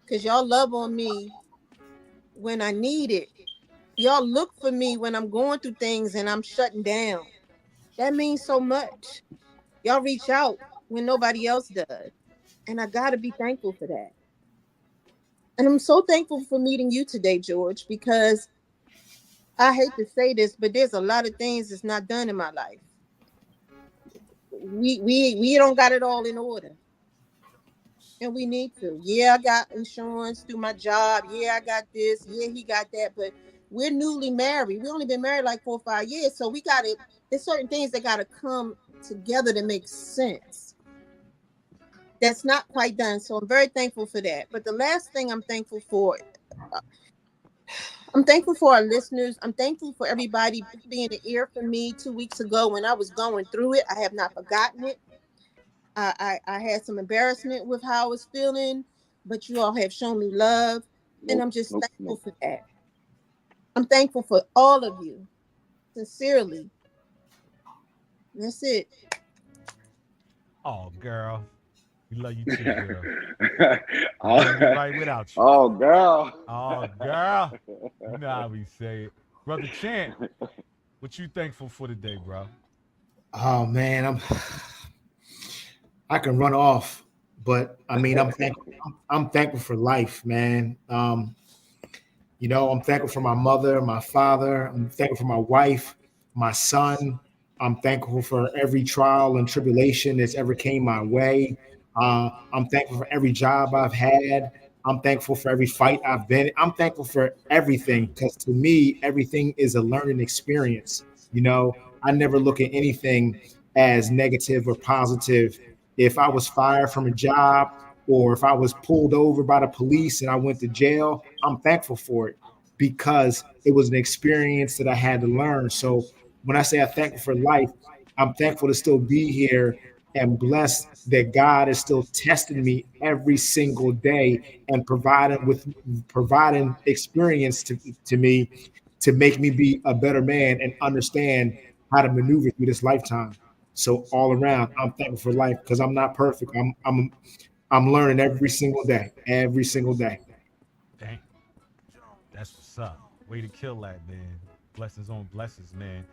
because y'all love on me when I need it. Y'all look for me when I'm going through things and I'm shutting down. That means so much. Y'all reach out when nobody else does. And I got to be thankful for that. And I'm so thankful for meeting you today, George, because I hate to say this, but there's a lot of things that's not done in my life. We don't got it all in order. And we need to. Yeah, I got insurance through my job. Yeah, I got this. Yeah, he got that. But we're newly married. We only been married like 4 or 5 years. So we got it. There's certain things that got to come together to make sense. That's not quite done. So I'm very thankful for that. But the last thing I'm thankful for our listeners. I'm thankful for everybody being an ear for me 2 weeks ago when I was going through it. I have not forgotten it. I had some embarrassment with how I was feeling, but you all have shown me love, and I'm just thankful for that. I'm thankful for all of you, sincerely. That's it. Oh, girl. We love you too, girl. We wouldn't be right without you. Oh, girl. Oh, girl. You know how we say it. Brother Chant, what you thankful for today, bro? Oh man, I can run off, but I mean I'm thankful for life, man. I'm thankful for my mother, my father. I'm thankful for my wife, my son. I'm thankful for every trial and tribulation that's ever came my way. I'm thankful for every job I've had. I'm thankful for every fight I've been in. I'm thankful for everything because to me, everything is a learning experience. I never look at anything as negative or positive. If I was fired from a job or if I was pulled over by the police and I went to jail, I'm thankful for it because it was an experience that I had to learn. So when I say I'm thankful for life, I'm thankful to still be here and blessed that God is still testing me every single day and providing experience to me to make me be a better man and understand how to maneuver through this lifetime. So all around, I'm thankful for life because I'm not perfect. I'm learning every single day. Every single day. Dang. That's what's up. Way to kill that, man. Blessings on blessings, man.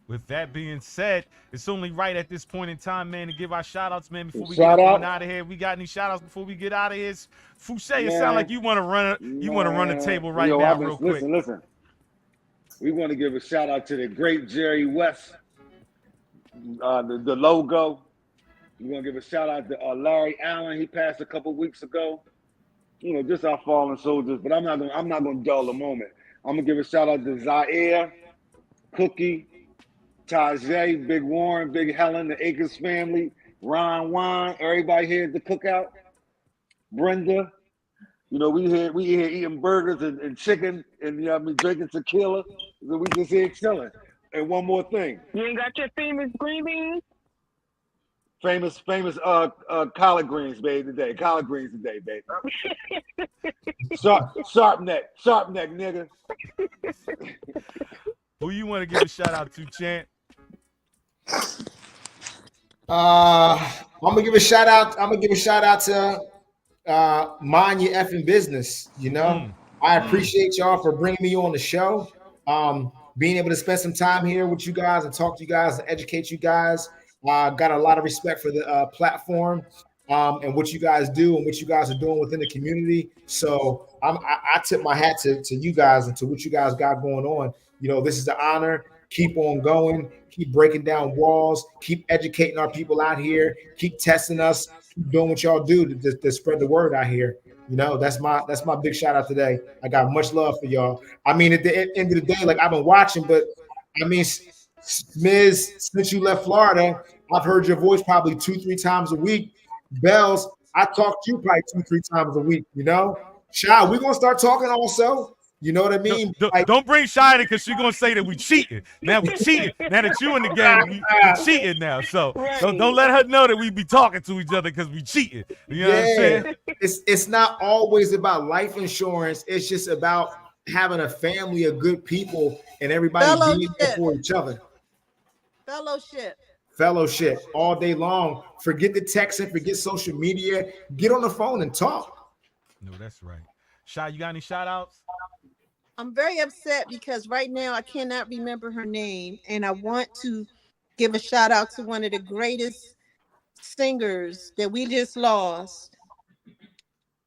With that being said, it's only right at this point in time, man, to give our shout outs, man, before we get up on out of here. We got any shout outs before we get out of here? Fouché, it sounds like you want to run the table right now, real quick. Listen. We want to give a shout out to the great Jerry West, the logo. We want to give a shout out to Larry Allen. He passed a couple weeks ago. Just our fallen soldiers. But I'm not gonna dull the moment. I'm gonna give a shout out to Zaire, Cookie, Tajay, Big Warren, Big Helen, the Akers family, Ron Wine, everybody here at the cookout. Brenda. We here eating burgers and chicken and drinking tequila. So we just here chilling. And one more thing. You ain't got your famous green beans? Famous collard greens, babe, today. Collard greens today, babe. Sharp neck, nigga. Who you want to give a shout out to, Chant? I'm gonna give a shout out to mind your effing business. I appreciate y'all for bringing me on the show. Being able to spend some time here with you guys and talk to you guys and educate you guys. Got a lot of respect for the platform and what you guys do and what you guys are doing within the community. So I tip my hat to you guys and to what you guys got going on. This is an honor. Keep on going. Keep breaking down walls. Keep educating our people out here. Keep testing us. Keep doing what y'all do to spread the word out here. That's my big shout out today. I got much love for y'all. I mean, at the end of the day, like I've been watching, but I mean, Miz, since you left Florida, I've heard your voice probably 2-3 times a week. Bells, I talk to you probably 2-3 times a week. Shy, we're gonna start talking also. You know what I mean? Don't bring Shy in because she's gonna say that we cheating. Now we cheating. Now that you in the game, we cheating now. So don't let her know that we be talking to each other because we cheating. You know what I'm saying? It's not always about life insurance. It's just about having a family of good people and everybody being there for each other. Fellowship all day long. Forget the text and forget social media. Get on the phone and talk. No, that's right. Shy, you got any shout outs? I'm very upset because right now I cannot remember her name, and I want to give a shout out to one of the greatest singers that we just lost.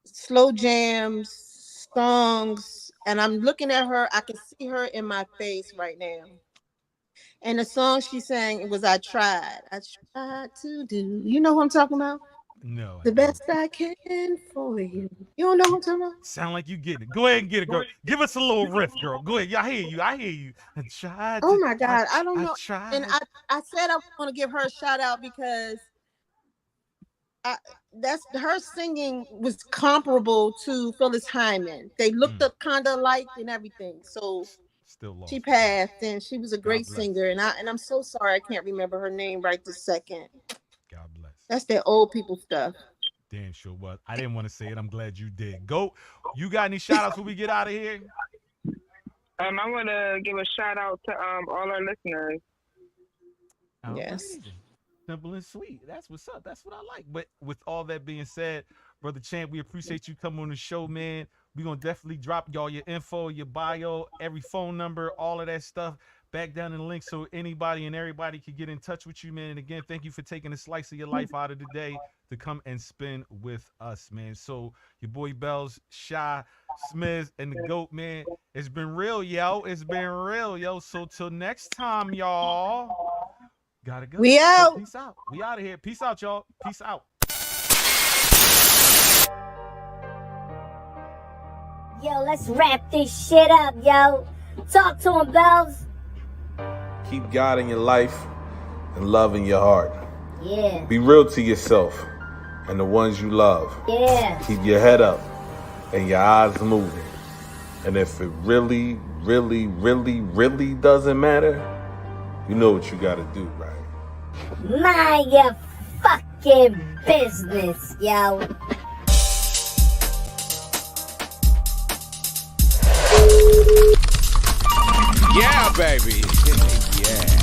Slow jams, songs, and I'm looking at her. I can see her in my face right now. And the song she sang, it was I Tried to do. You know what I'm talking about? No. The best I can for you. You don't know what I'm talking about? Sound like you getting it. Go ahead and get it, girl. Give us a little riff, girl. Go ahead. Yeah, I hear you. I tried Oh to, my God. I don't know. tried. And I said I was going to give her a shout out because that's her singing was comparable to Phyllis Hyman. They looked up kind of alike and everything. So still lost. She passed, and she was a great singer. And I'm so sorry I can't remember her name right this second. God bless. That's that old people stuff. Damn sure was. I didn't want to say it. I'm glad you did. Go. You got any shout outs before we get out of here? I want to give a shout out to all our listeners. Yes. Simple and sweet. That's what's up. That's what I like. But with all that being said, Brother Champ, we appreciate you coming on the show, man. We're going to definitely drop y'all your info, your bio, every phone number, all of that stuff back down in the link so anybody and everybody can get in touch with you, man. And again, thank you for taking a slice of your life out of the day to come and spend with us, man. So your boy Bells, Shy, Smith, and the GOAT, man. It's been real, yo. It's been real, yo. So till next time, y'all. Gotta go. We out. So peace out. We out of here. Peace out, y'all. Peace out. Yo, let's wrap this shit up, yo. Talk to him, Bells. Keep God in your life and love in your heart. Yeah. Be real to yourself and the ones you love. Yeah. Keep your head up and your eyes moving. And if it really, really, really, really doesn't matter, you know what you gotta do, right? Mind your fucking business, yo. Yeah, baby. Yeah.